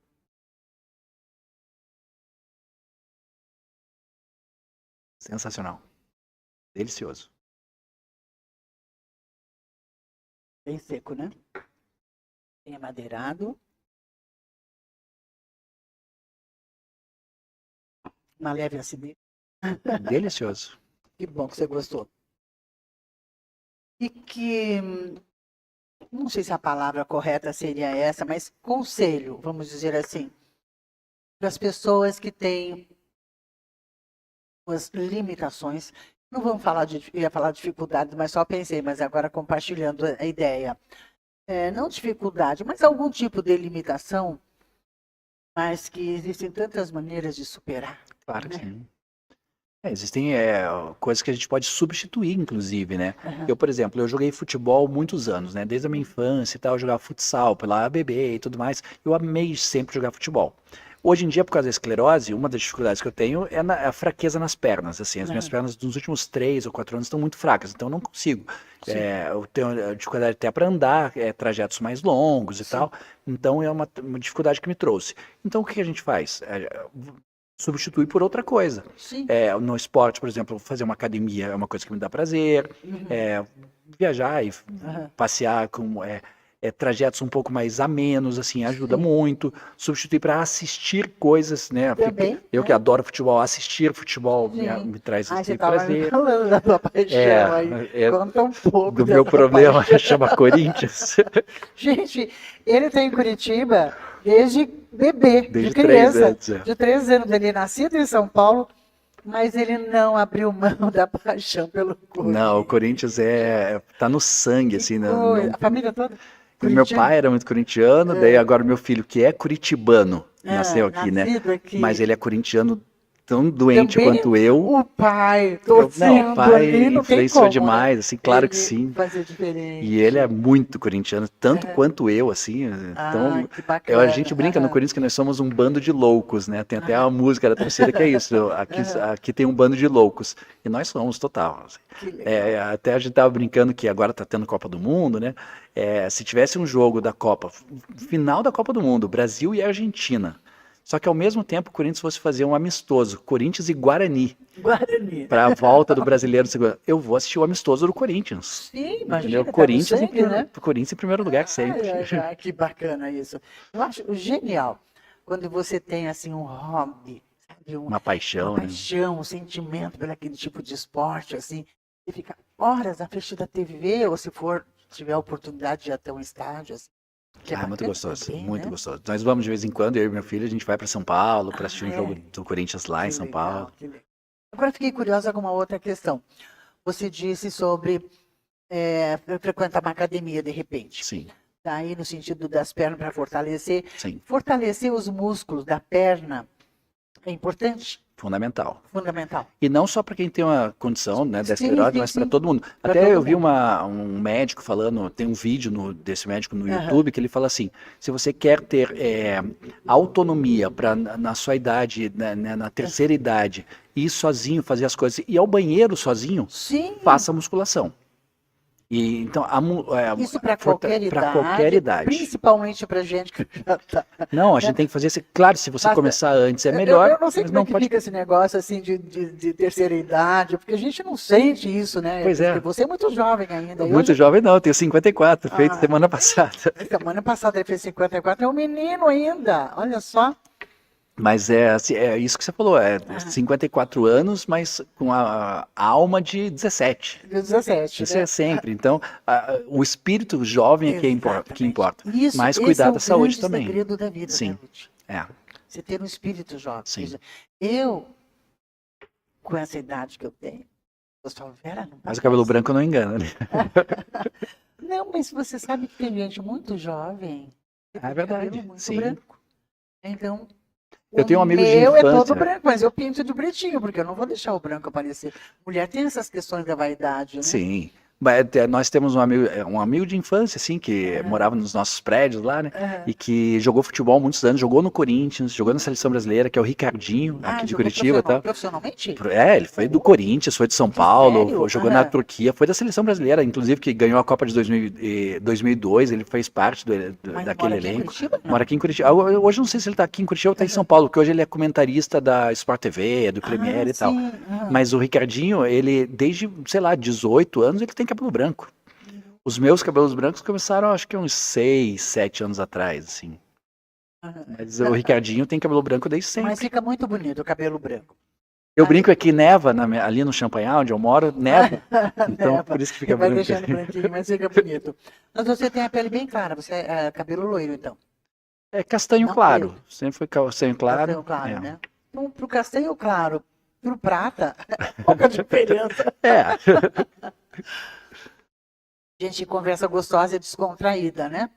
Sensacional. Delicioso. Bem seco, né? Bem amadeirado. Uma leve acidez. Delicioso. Que bom que você gostou. E que, não sei se a palavra correta seria essa, mas conselho, vamos dizer assim, para as pessoas que têm as limitações. Não vamos falar ia falar dificuldades, mas só pensei, mas agora compartilhando a ideia. Não dificuldade, mas algum tipo de limitação, mas que existem tantas maneiras de superar. Claro que né? sim. Existem coisas que a gente pode substituir, inclusive, né? Aham. Eu, por exemplo, eu joguei futebol muitos anos, né? Desde a minha infância e tal, eu jogava futsal pela ABB e tudo mais. Eu amei sempre jogar futebol. Hoje em dia, por causa da esclerose, uma das dificuldades que eu tenho é a fraqueza nas pernas. Assim, as minhas Aham. pernas nos últimos 3 ou 4 anos estão muito fracas, então eu não consigo. Sim. Eu tenho dificuldade até para andar, trajetos mais longos e Sim. tal. Então é uma dificuldade que me trouxe. Então o que a gente faz? Substituir por outra coisa. Sim. No esporte, por exemplo, fazer uma academia é uma coisa que me dá prazer. Uhum. Viajar e Aham. passear com trajetos um pouco mais amenos, assim, ajuda Sim. muito. Substituir para assistir coisas, né? Também, Eu né? que adoro futebol, assistir futebol Sim. me traz Ai, você esse estava prazer. falando da tua paixão aí. Conta um pouco Do meu dessa problema paixão. chama Corinthians. Gente, ele está em Curitiba desde bebê, de Desde 3 criança. anos. De 3 anos. Ele é nascido em São Paulo, mas ele não abriu mão da paixão pelo Não, o Corinthians. Corinthians tá no sangue, Que assim, coisa. A família toda? Meu Curitiba? pai era muito corintiano, daí agora meu filho, que é curitibano, nasceu aqui, né? Nascido aqui. Mas ele é corintiano tão doente Também quanto eu. o pai, Não, o torcendo pai ali, não tem influenciou como, demais, né? assim, claro que Ele sim. fazer diferente. E ele é muito corintiano, tanto quanto eu, assim. Então, que bacana. a gente brinca no Corinthians que nós somos um bando de loucos, né? Tem até uma música da torcida que é isso. Aqui tem um bando de loucos. E nós somos total. Assim. Que legal. Até a gente tava brincando que agora tá tendo Copa do Mundo, né? Se tivesse um jogo da Copa, final da Copa do Mundo, Brasil e Argentina. Só que ao mesmo tempo o Corinthians fosse fazer um amistoso, Corinthians e Guarani. Guarani. Para a volta do Brasileiro. Eu vou assistir o amistoso do Corinthians. Sim, imagina, Entendeu? tá Corinthians, no sangue, né? Corinthians em primeiro lugar sempre. Que bacana isso. Eu acho genial quando você tem assim um hobby, sabe? Uma paixão, uma paixão, um sentimento por aquele tipo de esporte, assim, e fica horas na frente da TV, ou se tiver a oportunidade de ir até um estádio, assim. É muito gostoso, também, muito né? gostoso. Nós vamos de vez em quando, eu e meu filho, a gente vai para São Paulo para assistir um jogo do Corinthians lá em São Paulo. Que legal. Agora fiquei curiosa com uma outra questão. Você disse sobre frequentar uma academia de repente. Sim. Daí no sentido das pernas para fortalecer. Sim. Fortalecer os músculos da perna é importante? Fundamental. Fundamental. E não só para quem tem uma condição, né, da esclerose, mas para todo mundo. Pra Até todo eu vi mundo. um médico falando, tem um vídeo desse médico no YouTube que ele fala assim: se você quer ter autonomia para na sua idade, na terceira idade, ir sozinho, fazer as coisas, ir ao banheiro sozinho, Sim. faça musculação. E, então, isso para qualquer idade, principalmente para gente que já está. Não, a gente tem que fazer isso. Claro, se você começar antes é melhor. Eu não sei como é que fica esse negócio assim de terceira idade, porque a gente não sente isso, né? Pois é. Você é muito jovem ainda. Muito jovem não, eu tenho 54, feito semana passada. Semana passada ele fez 54, é um menino ainda, olha só. Mas é isso que você falou, 54 anos, mas com a alma de 17. De 17, isso né? é sempre. Então, o espírito jovem é que importa. Isso, mas cuidar da saúde também. É o segredo da vida, sim. Né, Ruth? Você ter um espírito jovem. Sim. Eu, com essa idade que eu tenho, eu falo, Vera, não mas o cabelo branco não engana, né? Não, mas você sabe que tem gente muito jovem. É verdade. Muito sim. branco. Então, eu tenho um amigo de infância. infância. É todo branco, mas eu pinto de pretinho, porque eu não vou deixar o branco aparecer. Mulher tem essas questões da vaidade, né? Sim. Nós temos um amigo de infância, assim, que morava nos nossos prédios lá, né? E que jogou futebol há muitos anos, jogou no Corinthians, jogou na Seleção Brasileira, que é o Ricardinho, aqui de Curitiba, tá? Profissionalmente? Ele foi do Corinthians, foi de São Paulo, jogou na Turquia, foi da Seleção Brasileira, inclusive que ganhou a Copa de 2002, ele fez parte daquele elenco. Mora aqui em Curitiba. Hoje não sei se ele tá aqui em Curitiba ou tá em São Paulo, porque hoje ele é comentarista da Sport TV, do Premiere e tal. Mas o Ricardinho, ele desde, sei lá, 18 anos, ele tem cabelo branco. Os meus cabelos brancos começaram, acho que uns 6, 7 anos atrás, assim. Mas o Ricardinho tem cabelo branco desde sempre. Mas fica muito bonito o cabelo branco. Eu brinco aqui, neva, ali no Champanhar, onde eu moro, neva. Então, neva. Por isso que fica branco. Vai deixando branquinho, mas fica bonito. Mas você tem a pele bem clara, você é cabelo loiro, então. É castanho não claro, sempre foi castanho claro. Castanho claro, né? Então, pro castanho claro, pro prata, qual que é a diferença? Gente, conversa gostosa e descontraída, né?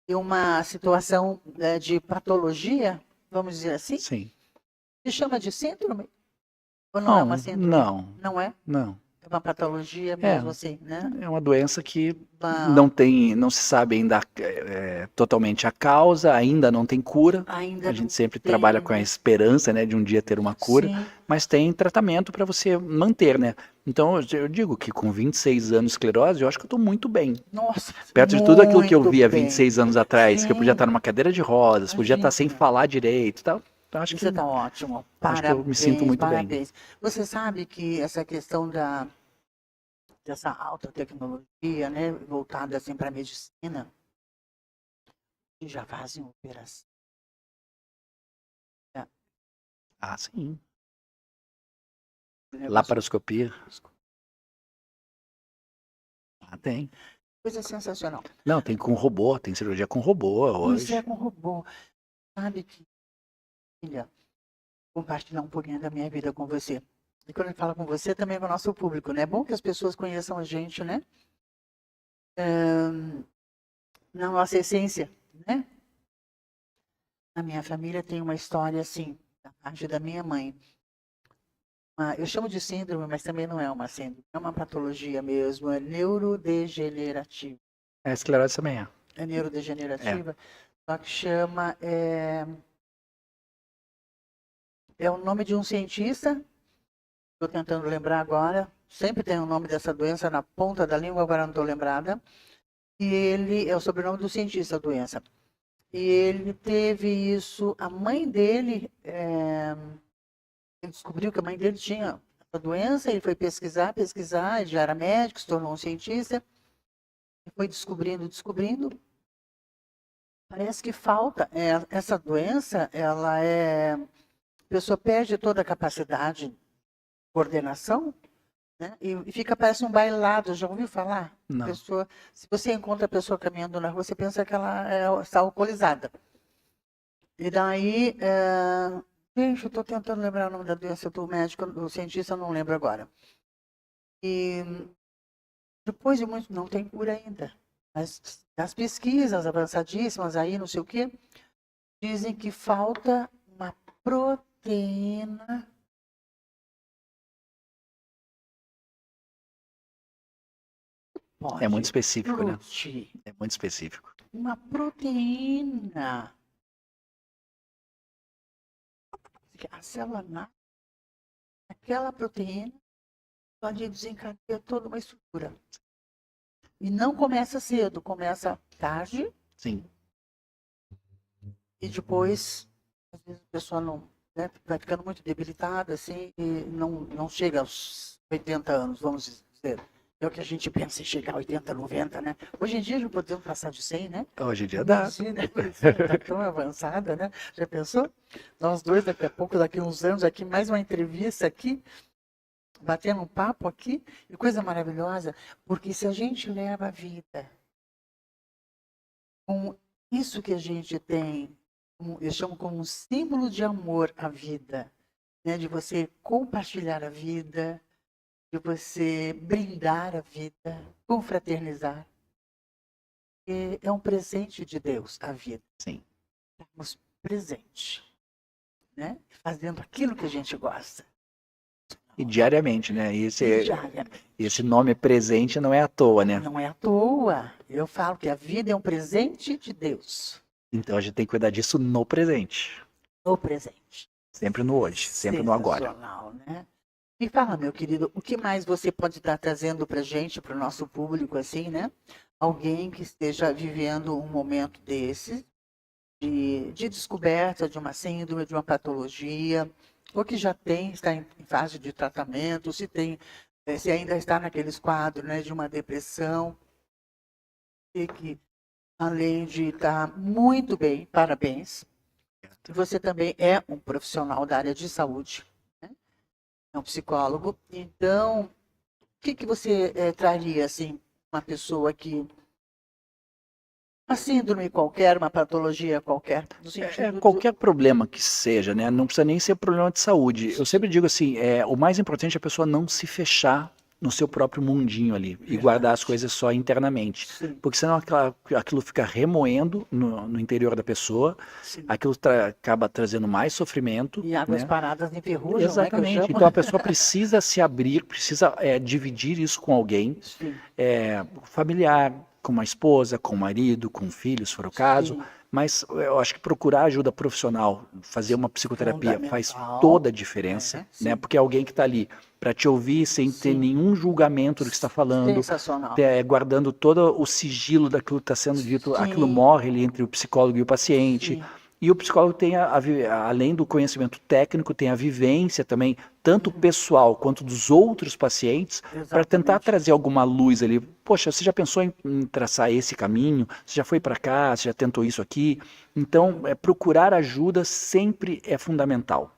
E uma situação de patologia, vamos dizer assim? Sim. Se chama de síndrome? Ou não é uma síndrome? Não. Não é? Não. É uma patologia mesmo assim, né? É uma doença que não se sabe ainda totalmente a causa, ainda não tem cura. A gente sempre trabalha com a esperança, né, de um dia ter uma cura, mas tem tratamento para você manter, né? Então eu digo que com 26 anos de esclerose, eu acho que eu estou muito bem. Nossa, perto de tudo aquilo que eu via 26 anos atrás, que eu podia estar numa cadeira de rodas, podia estar sem falar direito e tal. Então, acho Isso está ótimo. Parabéns, acho que eu me sinto muito bem. Você sabe que essa questão dessa alta tecnologia, né, voltada assim para a medicina, já fazem operação. Sim. Laparoscopia. Tem. Coisa sensacional. Não, tem com robô, tem cirurgia com robô hoje. Isso é com robô. Sabe que, filha, compartilhar um pouquinho da minha vida com você. E quando eu falo com você, também com o nosso público, né? É bom que as pessoas conheçam a gente, né? Na nossa essência, né? A minha família tem uma história assim, da parte da minha mãe. Eu chamo de síndrome, mas também não é uma síndrome. É uma patologia mesmo, é neurodegenerativa. A esclerose também é. É neurodegenerativa. Só que chama... É o nome de um cientista, estou tentando lembrar agora, sempre tem o nome dessa doença na ponta da língua, agora não estou lembrada. E ele é o sobrenome do cientista, a doença. E ele teve isso, a mãe dele, ele descobriu que a mãe dele tinha a doença, ele foi pesquisar, ele já era médico, se tornou um cientista, e foi descobrindo. Parece que falta, essa doença, ela a pessoa perde toda a capacidade de coordenação, né? E fica, parece um bailado, já ouviu falar? Não. Se você encontra a pessoa caminhando na rua, você pensa que ela está alcoolizada. E daí, gente, eu estou tentando lembrar o nome da doença, do médico, do cientista, eu não lembro agora. E depois de muito, não tem cura ainda. Mas as pesquisas avançadíssimas aí, não sei o quê, dizem que falta uma proteína. É muito específico, né? É muito específico. Uma proteína. A célula nasce, aquela proteína pode desencadear toda uma estrutura. E não começa cedo, começa tarde. Sim. E depois, às vezes a pessoa não, né, vai ficando muito debilitada, assim, e não chega aos 80 anos, vamos dizer. É o que a gente pensa em chegar a 80, 90, né? Hoje em dia já podemos passar de 100, né? Hoje em dia dá. Está tão avançada, né? Já pensou? Nós dois, daqui a pouco, daqui a uns anos, aqui, mais uma entrevista aqui, batendo um papo aqui, e coisa maravilhosa, porque se a gente leva a vida com isso que a gente tem, eu chamo como um símbolo de amor à vida, né? De você compartilhar a vida, de você brindar a vida, confraternizar. É um presente de Deus, a vida. Sim. Estamos presentes, né? Fazendo aquilo que a gente gosta. E diariamente, né? Diariamente. Esse nome presente não é à toa, né? Não é à toa. Eu falo que a vida é um presente de Deus. Então a gente tem que cuidar disso no presente. No presente. Sempre no hoje, sempre no agora. Sensacional, né? Me fala, meu querido, o que mais você pode estar trazendo para gente, para o nosso público, assim, né? Alguém que esteja vivendo um momento desse, de descoberta de uma síndrome, de uma patologia, ou que já está em fase de tratamento, se ainda está naqueles quadros, né, de uma depressão, e que, além de estar muito bem, parabéns, você também é um profissional da área de saúde, né? É um psicólogo. Então, o que você traria, assim, uma pessoa que uma síndrome qualquer, uma patologia qualquer, no sentido Qualquer problema que seja, né? Não precisa nem ser problema de saúde. Eu sempre digo assim, o mais importante é a pessoa não se fechar no seu próprio mundinho ali e guardar as coisas só internamente. Sim. Porque senão aquilo fica remoendo no interior da pessoa, Sim. aquilo acaba trazendo mais sofrimento. E águas né? paradas enferrujam, Exatamente. né, que eu chamo. Então a pessoa precisa se abrir, precisa dividir isso com alguém, Sim. familiar, com uma esposa, com um marido, com um filho, se for o caso. Sim. Mas eu acho que procurar ajuda profissional, fazer uma psicoterapia faz Fundamental. toda a diferença, né? Sim. Porque é alguém que está ali para te ouvir sem ter Sim. nenhum julgamento do que está falando, Sensacional. guardando todo o sigilo daquilo que está sendo dito, Sim. aquilo morre ali entre o psicólogo e o paciente. Sim. E o psicólogo tem, além do conhecimento técnico, tem a vivência também, tanto pessoal quanto dos outros pacientes, para tentar Exatamente. trazer alguma luz ali. Poxa, você já pensou em traçar esse caminho? Você já foi para cá? Você já tentou isso aqui? Então, procurar ajuda sempre é fundamental.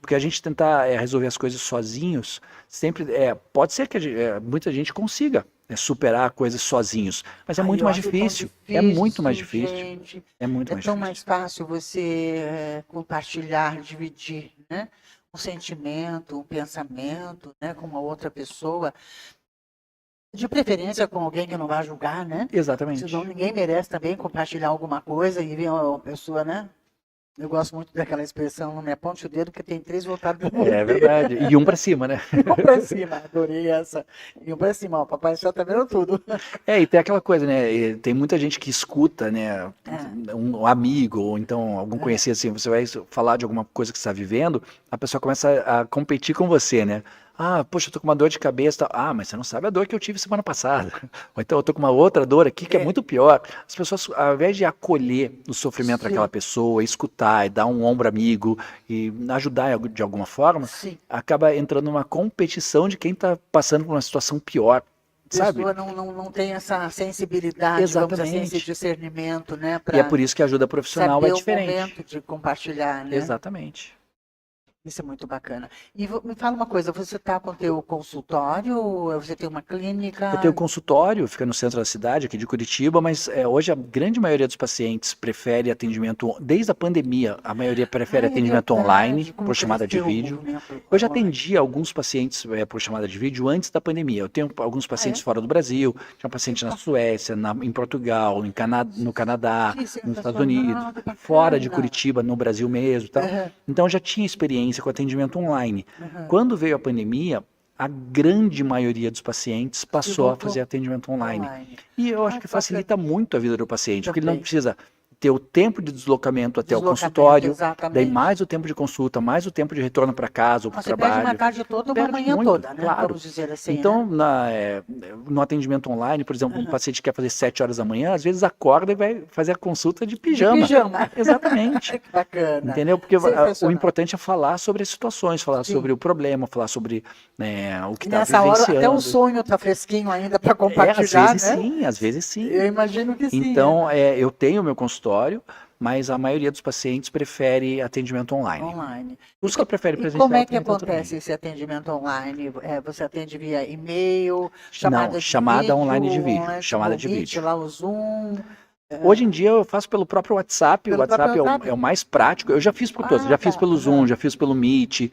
Porque a gente tentar resolver as coisas sozinhos, sempre pode ser que muita gente consiga superar coisas sozinhos, mas é Ai, muito eu mais acho tão difícil. É muito mais difícil. gente. É muito É mais tão difícil. mais fácil você compartilhar, dividir, né? Um sentimento, um pensamento, né? Com uma outra pessoa. De preferência com alguém que não vai julgar, né? Exatamente. Senão ninguém merece também compartilhar alguma coisa e ver uma pessoa, né? Eu gosto muito daquela expressão, não me aponte o dedo, porque tem 3 voltados para você. É verdade. E um para cima, né? Um para cima, adorei essa. E um para cima, ó, papai só tá vendo tudo. E tem aquela coisa, né? E tem muita gente que escuta, né? Um amigo, ou então algum conhecido assim, você vai falar de alguma coisa que você está vivendo, a pessoa começa a competir com você, né? Ah, poxa, eu tô com uma dor de cabeça. Ah, mas você não sabe a dor que eu tive semana passada. Ou então eu tô com uma outra dor aqui que é muito pior. As pessoas, ao invés de acolher o sofrimento Sim. daquela pessoa, escutar e dar um ombro amigo e ajudar de alguma forma, Sim. acaba entrando numa competição de quem tá passando por uma situação pior. A Sabe? pessoa não tem essa sensibilidade, vamos dizer assim, esse Exatamente. discernimento, né? E é Para por isso que a ajuda profissional saber é o diferente. momento de compartilhar, né? Exatamente. Isso é muito bacana. E me fala uma coisa, você está com o teu consultório, você tem uma clínica? Eu tenho consultório, fica no centro da cidade, aqui de Curitiba, mas hoje a grande maioria dos pacientes prefere atendimento, desde a pandemia, a maioria prefere atendimento online, por chamada de vídeo. Eu já atendi alguns pacientes por chamada de vídeo antes da pandemia. Eu tenho alguns pacientes fora do Brasil, tinha um paciente na Suécia, em Portugal, no Canadá, nos Estados Unidos, fora de Curitiba, no Brasil mesmo. Tal. Então eu já tinha experiência com atendimento online. Quando veio a pandemia, a grande maioria dos pacientes passou a fazer atendimento online. E eu acho que facilita muito a vida do paciente, porque ele não precisa ter o tempo de deslocamento até o consultório, exatamente. daí mais o tempo de consulta, mais o tempo de retorno para casa ou para o trabalho. Você perde uma tarde toda, uma manhã muito, toda, né? Claro. Vamos dizer assim, então, né? no atendimento online, por exemplo, um paciente que quer fazer 7 horas da manhã, às vezes acorda e vai fazer a consulta de pijama. De pijama. Exatamente. Que bacana. Entendeu? Porque o importante é falar sobre as situações, falar sobre o problema, falar sobre o que está vivenciando. Nessa hora, até o sonho está fresquinho ainda para compartilhar, Às vezes sim. Eu imagino que sim. Então, eu tenho meu consultório, mas a maioria dos pacientes prefere atendimento online. Os que preferem presencial. E como é que acontece esse atendimento online? Você atende via e-mail, chamada online de vídeo, chamada de vídeo. Lá o Zoom. Hoje em dia eu faço pelo próprio WhatsApp, o Pelo próprio WhatsApp WhatsApp? é o mais prático. Eu já fiz por todos, já fiz Tá. pelo Zoom, já fiz pelo Meet,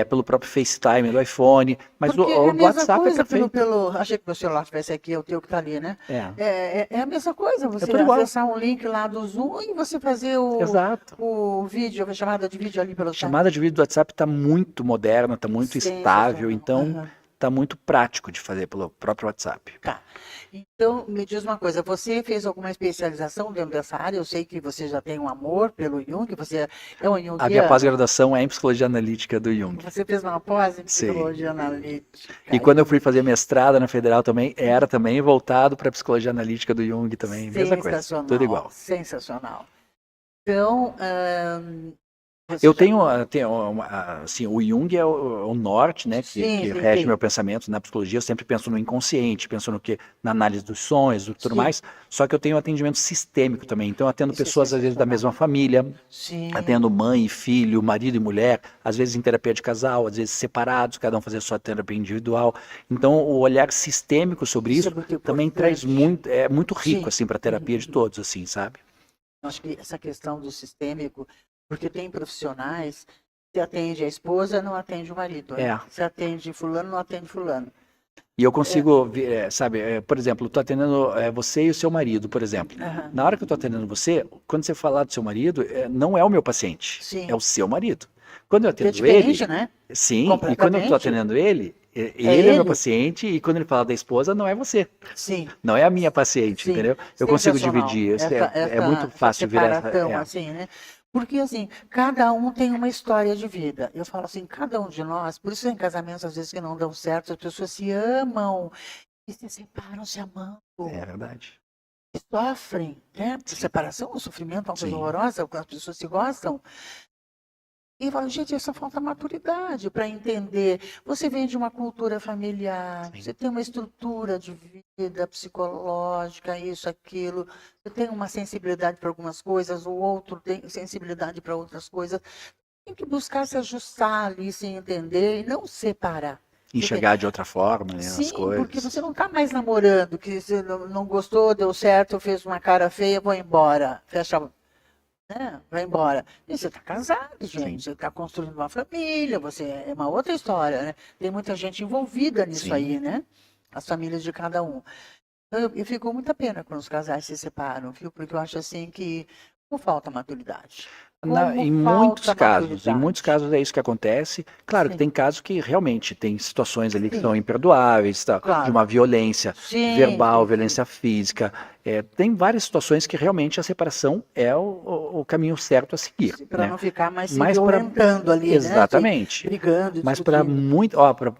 pelo próprio FaceTime do iPhone, mas Porque é o a do mesma WhatsApp é coisa perfeito. achei que o meu celular tivesse aqui, é o teu que está ali, né? É, É a mesma coisa, você tudo igual. acessar um link lá do Zoom e você fazer Exato. o vídeo, a chamada de vídeo ali pelo A chamada de vídeo do WhatsApp está muito moderna, está muito estável, então está muito prático de fazer pelo próprio WhatsApp. Tá. Então, me diz uma coisa, você fez alguma especialização dentro dessa área? Eu sei que você já tem um amor pelo Jung, você é um Jungiano. A minha pós-graduação é em Psicologia Analítica do Jung. Você fez uma pós em Psicologia Sim. Analítica. E quando eu fui fazer mestrado na Federal também, era também voltado para a Psicologia Analítica do Jung também, mesma coisa, tudo igual. Sensacional. Então, eu tenho assim, o Jung é o norte, né, que rege meu pensamento na psicologia. Eu sempre penso no inconsciente, penso no que, na análise dos sonhos e tudo mais. Só que eu tenho atendimento sistêmico também. Então eu atendo pessoas às vezes da mesma família, atendo mãe e filho, marido e mulher, às vezes em terapia de casal, às vezes separados, cada um fazer sua terapia individual. Então o olhar sistêmico sobre isso também traz muito rico assim para a terapia de todos, assim, sabe? Acho que essa questão do sistêmico, porque tem profissionais que atende a esposa, não atende o marido. Né? Se atende fulano, não atende fulano. E eu consigo, sabe, por exemplo, eu estou atendendo você e o seu marido, por exemplo. Na hora que eu estou atendendo você, quando você falar do seu marido, não é o meu paciente, é o seu marido. Quando eu atendo ele, né? Sim, e quando eu estou atendendo ele é meu paciente, e quando ele fala da esposa, não é você. Sim. Não é a minha paciente, entendeu? Eu consigo dividir, é muito fácil virar essa... assim, né? Porque, assim, cada um tem uma história de vida. Eu falo assim, cada um de nós, por isso em casamentos, às vezes, que não dão certo, as pessoas se amam e se separam se amando. É verdade. E sofrem, né? Separação, o sofrimento é uma coisa horrorosa, quando as pessoas se gostam. E fala, gente, essa falta maturidade para entender. Você vem de uma cultura familiar, você tem uma estrutura de vida psicológica, isso, aquilo. Você tem uma sensibilidade para algumas coisas, o outro tem sensibilidade para outras coisas. Tem que buscar se ajustar ali, se entender e não separar. Enxergar de outra forma, né, as coisas. Porque você não está mais namorando, que você não gostou, deu certo, fez uma cara feia, vou embora. Fecha vai embora. E você está casado, gente. Você está construindo uma família, você é uma outra história, né? Tem muita gente envolvida nisso aí, né? As famílias de cada um. Então, eu fico muita pena quando os casais se separam, viu? Porque eu acho assim que não falta maturidade. Em muitos casos é isso que acontece. Claro que tem casos que realmente tem situações ali que são imperdoáveis, de uma violência verbal, violência física. Tem várias situações que realmente a separação é o caminho certo a seguir. Para não ficar mais se violentando ali, exatamente. Né? Brigando, mas para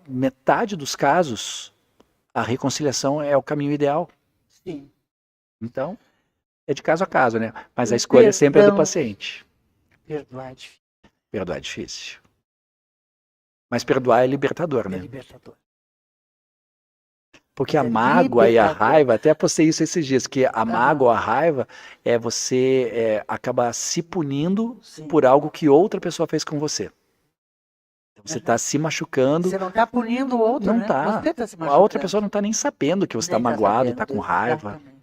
metade dos casos, a reconciliação é o caminho ideal. Sim. Então, é de caso a caso, né? Mas a escolha sempre é do paciente. Perdoar é difícil. Perdoar é difícil. Mas perdoar é libertador, né? É libertador. Porque a mágoa e a raiva, até postei isso esses dias, que a mágoa, a raiva, é você acabar se punindo por algo que outra pessoa fez com você. Então, você está se machucando. Você não está punindo o outro, não né? Tá. Você tá se machucando. A outra pessoa não está nem sabendo que você está magoado, está com raiva. Exatamente.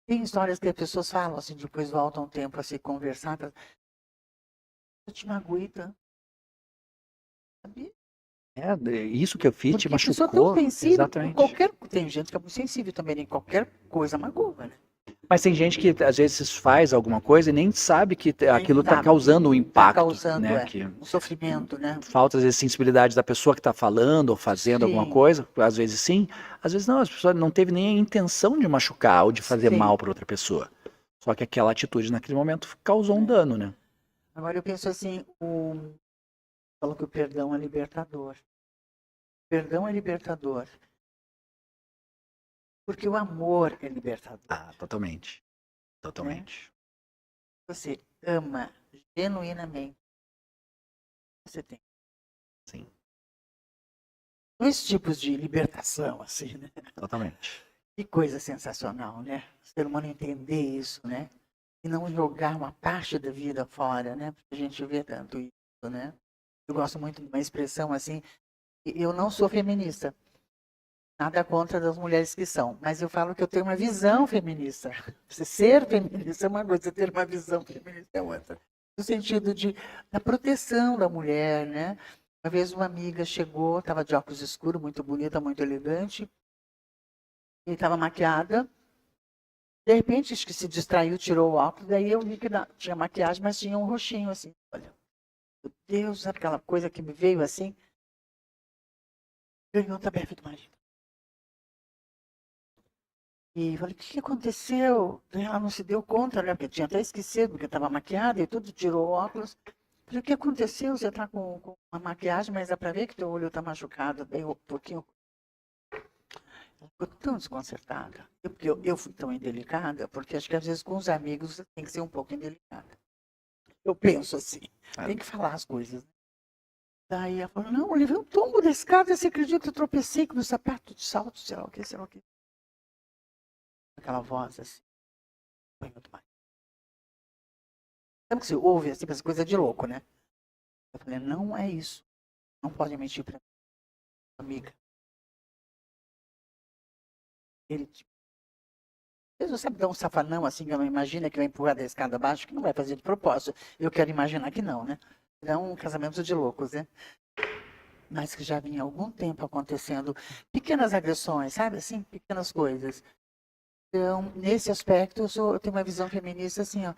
Tem histórias que as pessoas falam, assim, depois voltam um tempo a se conversar. Eu te magoei tanto. Sabia? Isso que eu fiz te machucou. A pessoa é tão sensível, exatamente. Tem gente que é muito sensível também, em qualquer coisa magoa, né? Mas tem gente que às vezes faz alguma coisa e nem sabe que aquilo está causando um impacto. Tá causando, né? Um sofrimento, né? Falta, às vezes, sensibilidade da pessoa que está falando ou fazendo alguma coisa. Às vezes sim, às vezes não. As pessoas não teve nem a intenção de machucar ou de fazer mal para outra pessoa. Só que aquela atitude naquele momento causou um dano, né? Agora eu penso assim, falou que o perdão é libertador. O perdão é libertador. Porque o amor é libertador. Totalmente. Totalmente. Você ama genuinamente. Você tem. Sim. Dois tipos de libertação, assim, né? Totalmente. Que coisa sensacional, né? O ser humano entender isso, né? E não jogar uma parte da vida fora, né? Porque a gente vê tanto isso, né? Eu gosto muito de uma expressão assim, eu não sou feminista. Nada contra das mulheres que são, mas eu falo que eu tenho uma visão feminista. Você ser feminista é uma coisa, você ter uma visão feminista é outra. No sentido da proteção da mulher, né? Uma vez uma amiga chegou, estava de óculos escuros, muito bonita, muito elegante, e estava maquiada. De repente, acho que se distraiu, tirou o óculos, daí eu vi que tinha maquiagem, mas tinha um roxinho assim. Olha, meu Deus, sabe aquela coisa que me veio assim? Ganhou a tarefa do marido. E falei, o que aconteceu? Ela não se deu conta, né? Porque tinha até esquecido, porque estava maquiada e tudo, tirou o óculos. Falei, o que aconteceu? Você está com uma maquiagem, mas dá para ver que teu olho está machucado. Daí um pouquinho. Ela ficou tão desconcertada. Porque eu fui tão indelicada, porque acho que às vezes com os amigos você tem que ser um pouco indelicada. Eu penso assim, tem que falar as coisas. Daí ela falou, não, eu levei um tombo da escada, você acredita? Eu tropecei com o sapato de salto, sei lá o que, sei lá o que. Aquela voz assim. Sabe que você ouve assim, essa coisa de louco, né? Eu falei, não é isso. Não pode mentir pra mim, amiga. Ele, tipo, você sabe dar um safanão assim, que não imagina que vai empurrar da escada abaixo, que não vai fazer de propósito. Eu quero imaginar que não, né? É um casamento de loucos, né? Mas que já vinha há algum tempo acontecendo pequenas agressões, sabe assim? Pequenas coisas. Então, nesse aspecto, eu tenho uma visão feminista assim, ó.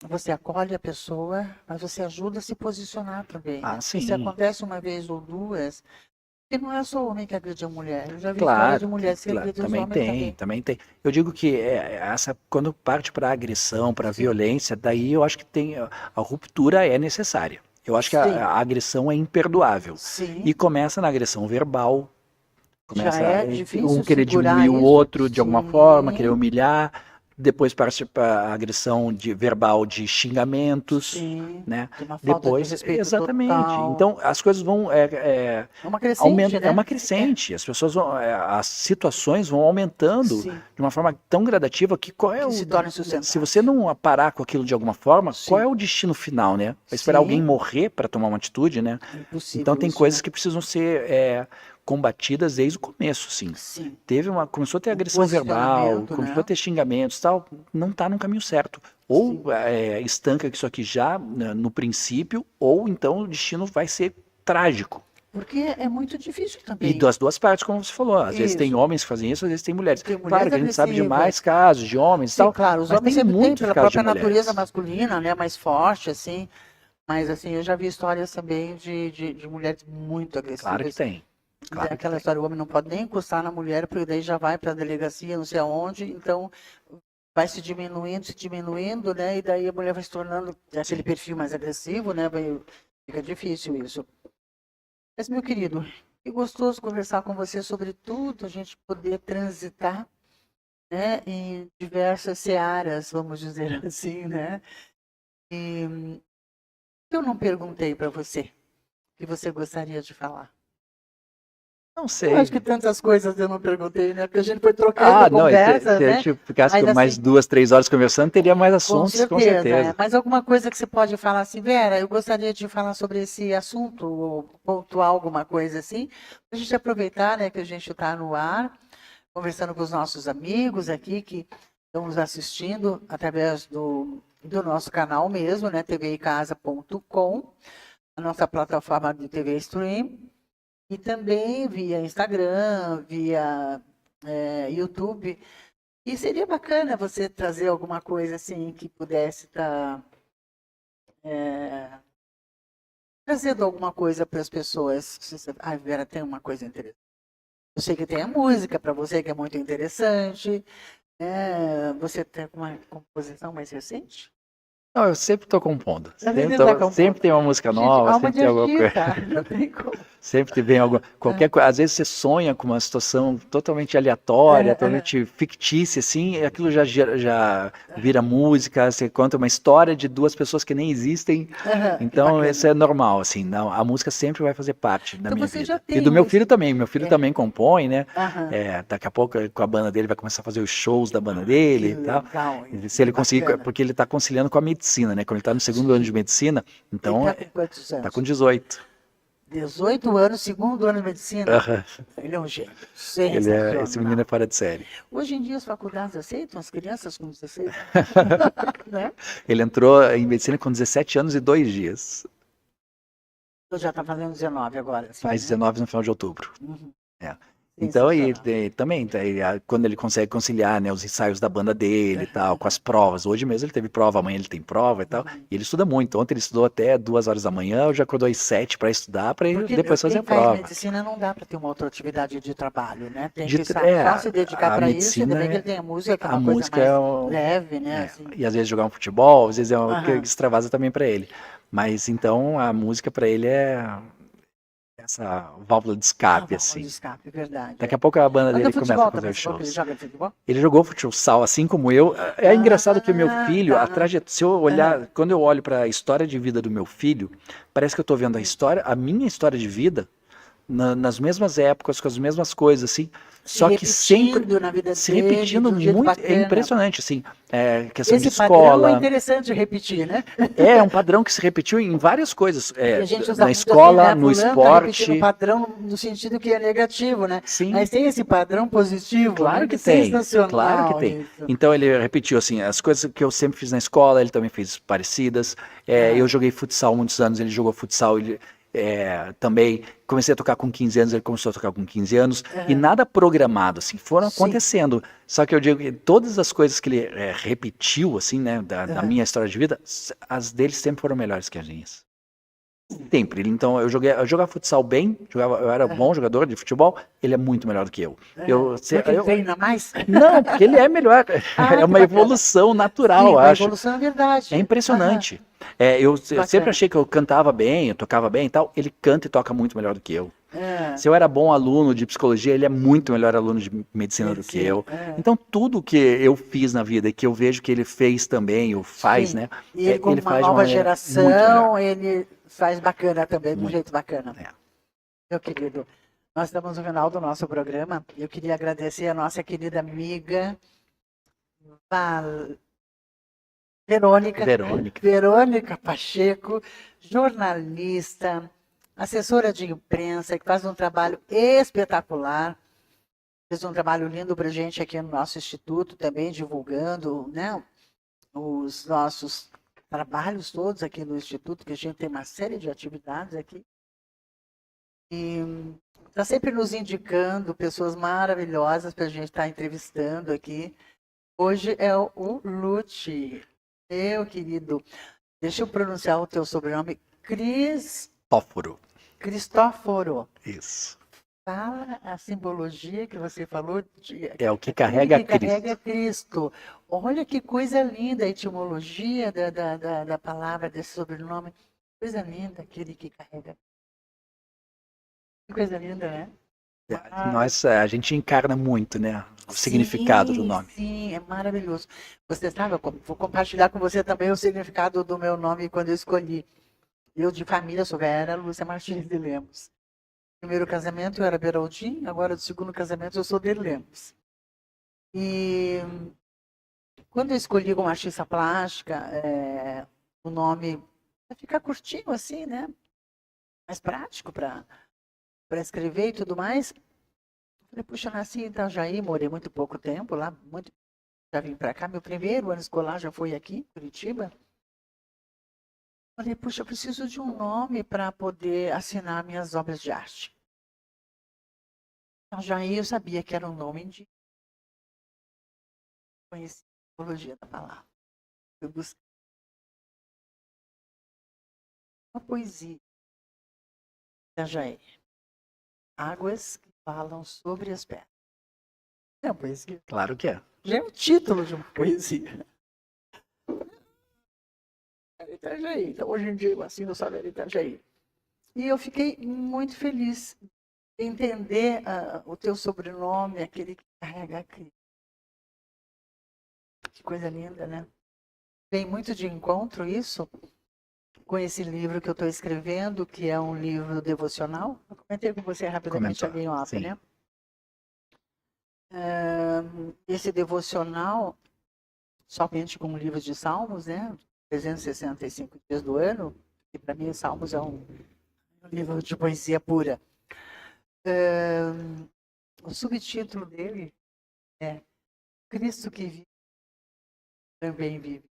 Você acolhe a pessoa, mas você ajuda a se posicionar também. Ah, Né? sim. Se acontece uma vez ou duas, porque não é só o homem que agride a mulher. Eu já vi Claro, história de mulheres que claro, agridem os homens também. tem. Eu digo que quando parte para a agressão, para a Sim. violência, daí eu acho que a ruptura é necessária. Eu acho que Sim. a agressão é imperdoável. Sim. E começa na agressão verbal, Já é difícil um querer segurar diminuir o isso. outro de alguma forma, Sim. querer humilhar, depois parte para a agressão verbal de xingamentos, Sim. né? De uma falta Depois, de respeito exatamente. total. Então as coisas vão É uma crescente, né? é uma crescente. As pessoas as situações vão aumentando Sim. de uma forma tão gradativa que qual é Que se torna se insustentável. você não parar com aquilo de alguma forma, qual Sim. é o destino final, né? Vai esperar Sim. alguém morrer para tomar uma atitude, né? É impossível Então tem isso, coisas né? que precisam ser combatidas desde o começo, sim. Sim. Começou a ter agressão verbal, começou né? a ter xingamentos, tal, não está no caminho certo. Ou estanca isso aqui já no princípio, ou então o destino vai ser trágico. Porque é muito difícil também. E das duas partes, como você falou, às vezes tem Isso. homens que fazem isso, às vezes tem mulheres. Tem Claro mulheres que a gente sabe de agressivas. mais casos de homens e Sim, tal, claro, os mas homens tem sempre têm, muitos pela casos de própria natureza mulheres. masculina, né, mais forte, assim. Mas, assim, eu já vi histórias também de mulheres muito agressivas. Claro que tem. Claro que Aquela tem. história, o homem não pode nem encostar na mulher, porque daí já vai para a delegacia, não sei aonde, então vai se diminuindo, né, e daí a mulher vai se tornando aquele perfil mais agressivo, né, fica difícil isso. Mas, meu querido, que gostoso conversar com você sobre tudo, a gente poder transitar, né, em diversas searas, vamos dizer assim, né? E eu não perguntei para você o que você gostaria de falar. Não sei. Eu acho que tantas coisas eu não perguntei, né? Porque a gente foi trocando conversas, se a né? gente ficasse Mas, mais assim, 2, 3 horas conversando, teria mais assuntos, com certeza. É. Mas alguma coisa que você pode falar assim, Vera, eu gostaria de falar sobre esse assunto, ou pontuar alguma coisa assim, para a gente aproveitar, né, que a gente está no ar, conversando com os nossos amigos aqui que estão nos assistindo através do nosso canal mesmo, né, tvicasa.com, a nossa plataforma de TV Stream, e também via Instagram, via YouTube. E seria bacana você trazer alguma coisa assim que pudesse estar trazendo alguma coisa para as pessoas. Vera, tem uma coisa interessante. Eu sei que tem a música para você, que é muito interessante. Você tem uma composição mais recente? Não, eu sempre estou compondo. Compondo. Sempre tem uma música nova, Alma sempre tem alguma coisa. Não tem como. Sempre vem qualquer coisa. Às vezes você sonha com uma situação totalmente aleatória, totalmente fictícia, assim, e aquilo já vira música, você conta uma história de duas pessoas que nem existem. Então, isso é normal, assim. Não, a música sempre vai fazer parte da minha vida. E do meu filho também. Meu filho também compõe, né? Daqui a pouco, com a banda dele, vai começar a fazer os shows da banda dele e tal. Se ele conseguir, porque ele está conciliando com a medicina, né? Quando ele está no segundo ano de medicina, então está com 18. 18 anos, segundo ano de medicina. Ele é um gênio. Esse menino é fora de série. Hoje em dia as faculdades aceitam as crianças com 16 anos. Né? Ele entrou em medicina com 17 anos e 2 dias. Eu já está fazendo 19 agora. Assim, Faz 19 no final de outubro. Uhum. É. Então, também, quando ele consegue conciliar, né, os ensaios da banda dele e tal, com as provas. Hoje mesmo ele teve prova, amanhã ele tem prova e tal. E ele estuda muito. Ontem ele estudou até 2 horas da manhã, hoje acordou às 7 para estudar, para depois fazer a prova. Porque medicina não dá para ter uma outra atividade de trabalho, né? Tem que só se dedicar para isso, ainda bem que ele tem a música, que é uma coisa mais leve, né? Assim. E às vezes jogar um futebol, às vezes é uma que extravasa também para ele. Mas então a música para ele é essa válvula de escape, assim. De escape, verdade. Daqui a pouco a banda dele começa a fazer shows. Ele joga futebol? Ele jogou futsal, assim como eu. É engraçado que o meu filho, se eu olhar, quando eu olho para a história de vida do meu filho, parece que eu estou vendo a minha história de vida, nas mesmas épocas, com as mesmas coisas, assim. Só que sempre na vida se repetindo muito. Bacana. É impressionante, assim. Questão de escola. Esse padrão é interessante repetir, né? É um padrão que se repetiu em várias coisas. Na assim, escola, né? no esporte. Um padrão no sentido que é negativo, né? Sim. Mas tem esse padrão positivo. Claro né? que tem. Sensacional. Claro que tem. Isso. Então ele repetiu assim, as coisas que eu sempre fiz na escola, ele também fez parecidas. Eu joguei futsal há muitos anos, ele jogou futsal. Também comecei a tocar com 15 anos, ele começou a tocar com 15 anos, e nada programado, assim, foram acontecendo. Só que eu digo que todas as coisas que ele repetiu, assim, né, da minha história de vida, as dele sempre foram melhores que as minhas. Sempre. Então, eu jogava futsal bem, eu era bom jogador de futebol, ele é muito melhor do que eu. Porque ele treina mais? Não, porque ele é melhor. É uma evolução natural, eu acho. Evolução é verdade. É impressionante. Eu sempre achei que eu cantava bem, eu tocava bem e tal. Ele canta e toca muito melhor do que eu. Se eu era bom aluno de psicologia, ele é muito melhor aluno de medicina do que eu. Então, tudo que eu fiz na vida e que eu vejo que ele fez também, ou faz, né? E ele, como ele faz uma nova geração, ele faz bacana também, de um jeito bacana. Meu querido, nós estamos no final do nosso programa. Eu queria agradecer a nossa querida amiga Verônica Pacheco, jornalista, assessora de imprensa, que faz um trabalho espetacular. Fez um trabalho lindo para a gente aqui no nosso instituto, também divulgando, né, os nossos trabalhos todos aqui no instituto, que a gente tem uma série de atividades aqui. E está sempre nos indicando pessoas maravilhosas para a gente estar entrevistando aqui. Hoje é o Lute. Meu querido, deixa eu pronunciar o teu sobrenome. Cristóforo. Isso. Fala a simbologia que você falou. É o que carrega Cristo. Carrega Cristo. Olha que coisa linda a etimologia da palavra, desse sobrenome. Coisa linda, aquele que carrega. Que coisa linda, né? A gente encarna muito, né? O significado do nome. Sim, é maravilhoso. Você sabe, eu vou compartilhar com você também o significado do meu nome quando eu escolhi. Eu, de família, sou Vera Lúcia Martins de Lemos. No primeiro casamento eu era Beraldin, agora do segundo casamento eu sou de Lemos. E quando eu escolhi como artista plástica, o nome vai ficar curtinho assim, né? Mais prático para escrever e tudo mais. Falei, puxa, nasci em Itajaí, morei muito pouco tempo lá, já vim para cá. Meu primeiro ano escolar já foi aqui, Curitiba. Falei, puxa, eu preciso de um nome para poder assinar minhas obras de arte. Itajaí eu sabia que era um nome indígena. Conheci a simbologia da palavra. Eu busquei uma poesia. Itajaí. Águas que falam sobre as pedras. É uma poesia? Claro que é. Já é o título de uma poesia. Itajaí. Então, hoje em dia, eu assino Saber Itajaí. E eu fiquei muito feliz de entender o teu sobrenome, aquele que carrega a Cristo. Que coisa linda, né? Vem muito de encontro isso com esse livro que eu estou escrevendo, que é um livro devocional. Eu comentei com você rapidamente ali em off, né? Esse devocional, somente com livros de Salmos, né? 365 dias do ano, que para mim Salmos é um livro de poesia pura. O subtítulo dele é Cristo que vive, também vive.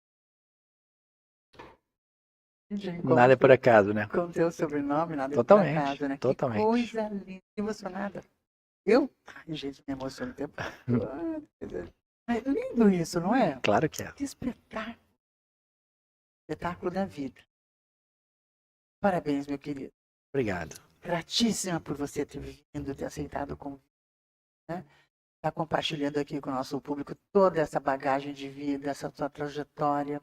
Nada é por acaso, né? Com teu sobrenome, nada Totalmente, é por acaso, né? totalmente. Que coisa linda, emocionada. Ai, gente, me emociono o tempo todo. É lindo isso, não é? Claro que é. Que espetáculo. Espetáculo da vida. Parabéns, meu querido. Obrigado. Gratíssima por você ter vindo, ter aceitado o convite, né? Tá compartilhando aqui com o nosso público toda essa bagagem de vida, essa sua trajetória,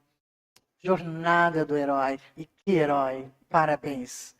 jornada do herói. E que herói! Parabéns!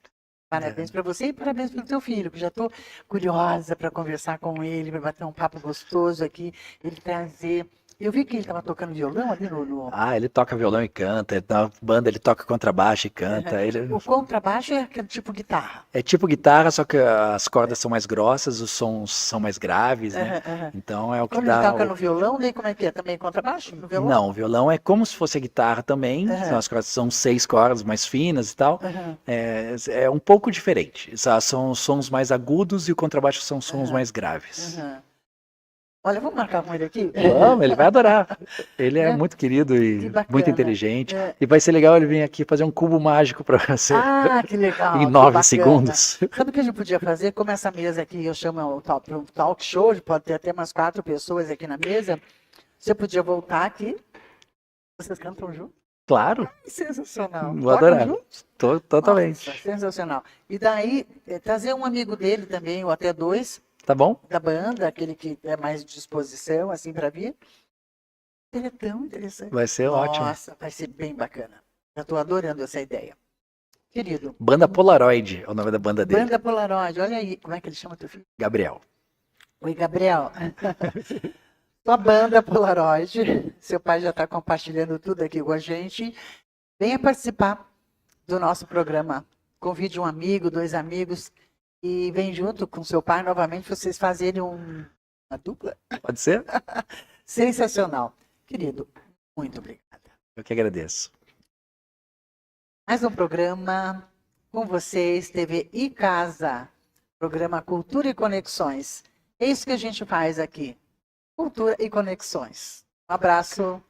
Parabéns para você e parabéns pelo teu filho, que já estou curiosa para conversar com ele, para bater um papo gostoso aqui, ele trazer. Eu vi que ele estava tocando violão ali no... Ah, ele toca violão e canta, na banda ele toca contrabaixo e canta. Ele... O contrabaixo é aquele tipo guitarra. É tipo guitarra, só que as cordas são mais grossas, os sons são mais graves, né? Então é o que Quando dá... ele toca no violão, daí como é que é? Também contrabaixo no violão? Não, o violão é como se fosse a guitarra também, as cordas são 6 cordas mais finas e tal. É um pouco diferente, são sons mais agudos e o contrabaixo são sons mais graves. Olha, vamos marcar com ele aqui? Vamos, ele vai adorar. Ele é muito querido e muito inteligente. E vai ser legal ele vir aqui fazer um cubo mágico para você. Ah, que legal. Em 9 segundos. Sabe o que a gente podia fazer? Como essa mesa aqui, eu chamo o talk show, pode ter até umas 4 pessoas aqui na mesa. Você podia voltar aqui. Vocês cantam juntos? Claro. Sensacional. Vou adorar. Totalmente. Nossa, sensacional. E daí, trazer um amigo dele também, ou até 2. Tá bom? Da banda, aquele que é mais disposição, assim, para vir. Ele é tão interessante. Vai ser ótimo. Nossa, vai ser bem bacana. Já estou adorando essa ideia. Querido. Banda Polaroid é o nome da banda dele. Banda Polaroid, olha aí. Como é que ele chama teu filho? Gabriel. Oi, Gabriel. Tua banda Polaroid. Seu pai já está compartilhando tudo aqui com a gente. Venha participar do nosso programa. Convide um amigo, 2 amigos. E vem junto com seu pai novamente, vocês fazerem uma dupla. Pode ser? Sensacional. Querido, muito obrigada. Eu que agradeço. Mais um programa com vocês, TV e Casa. Programa Cultura e Conexões. É isso que a gente faz aqui. Cultura e Conexões. Um abraço.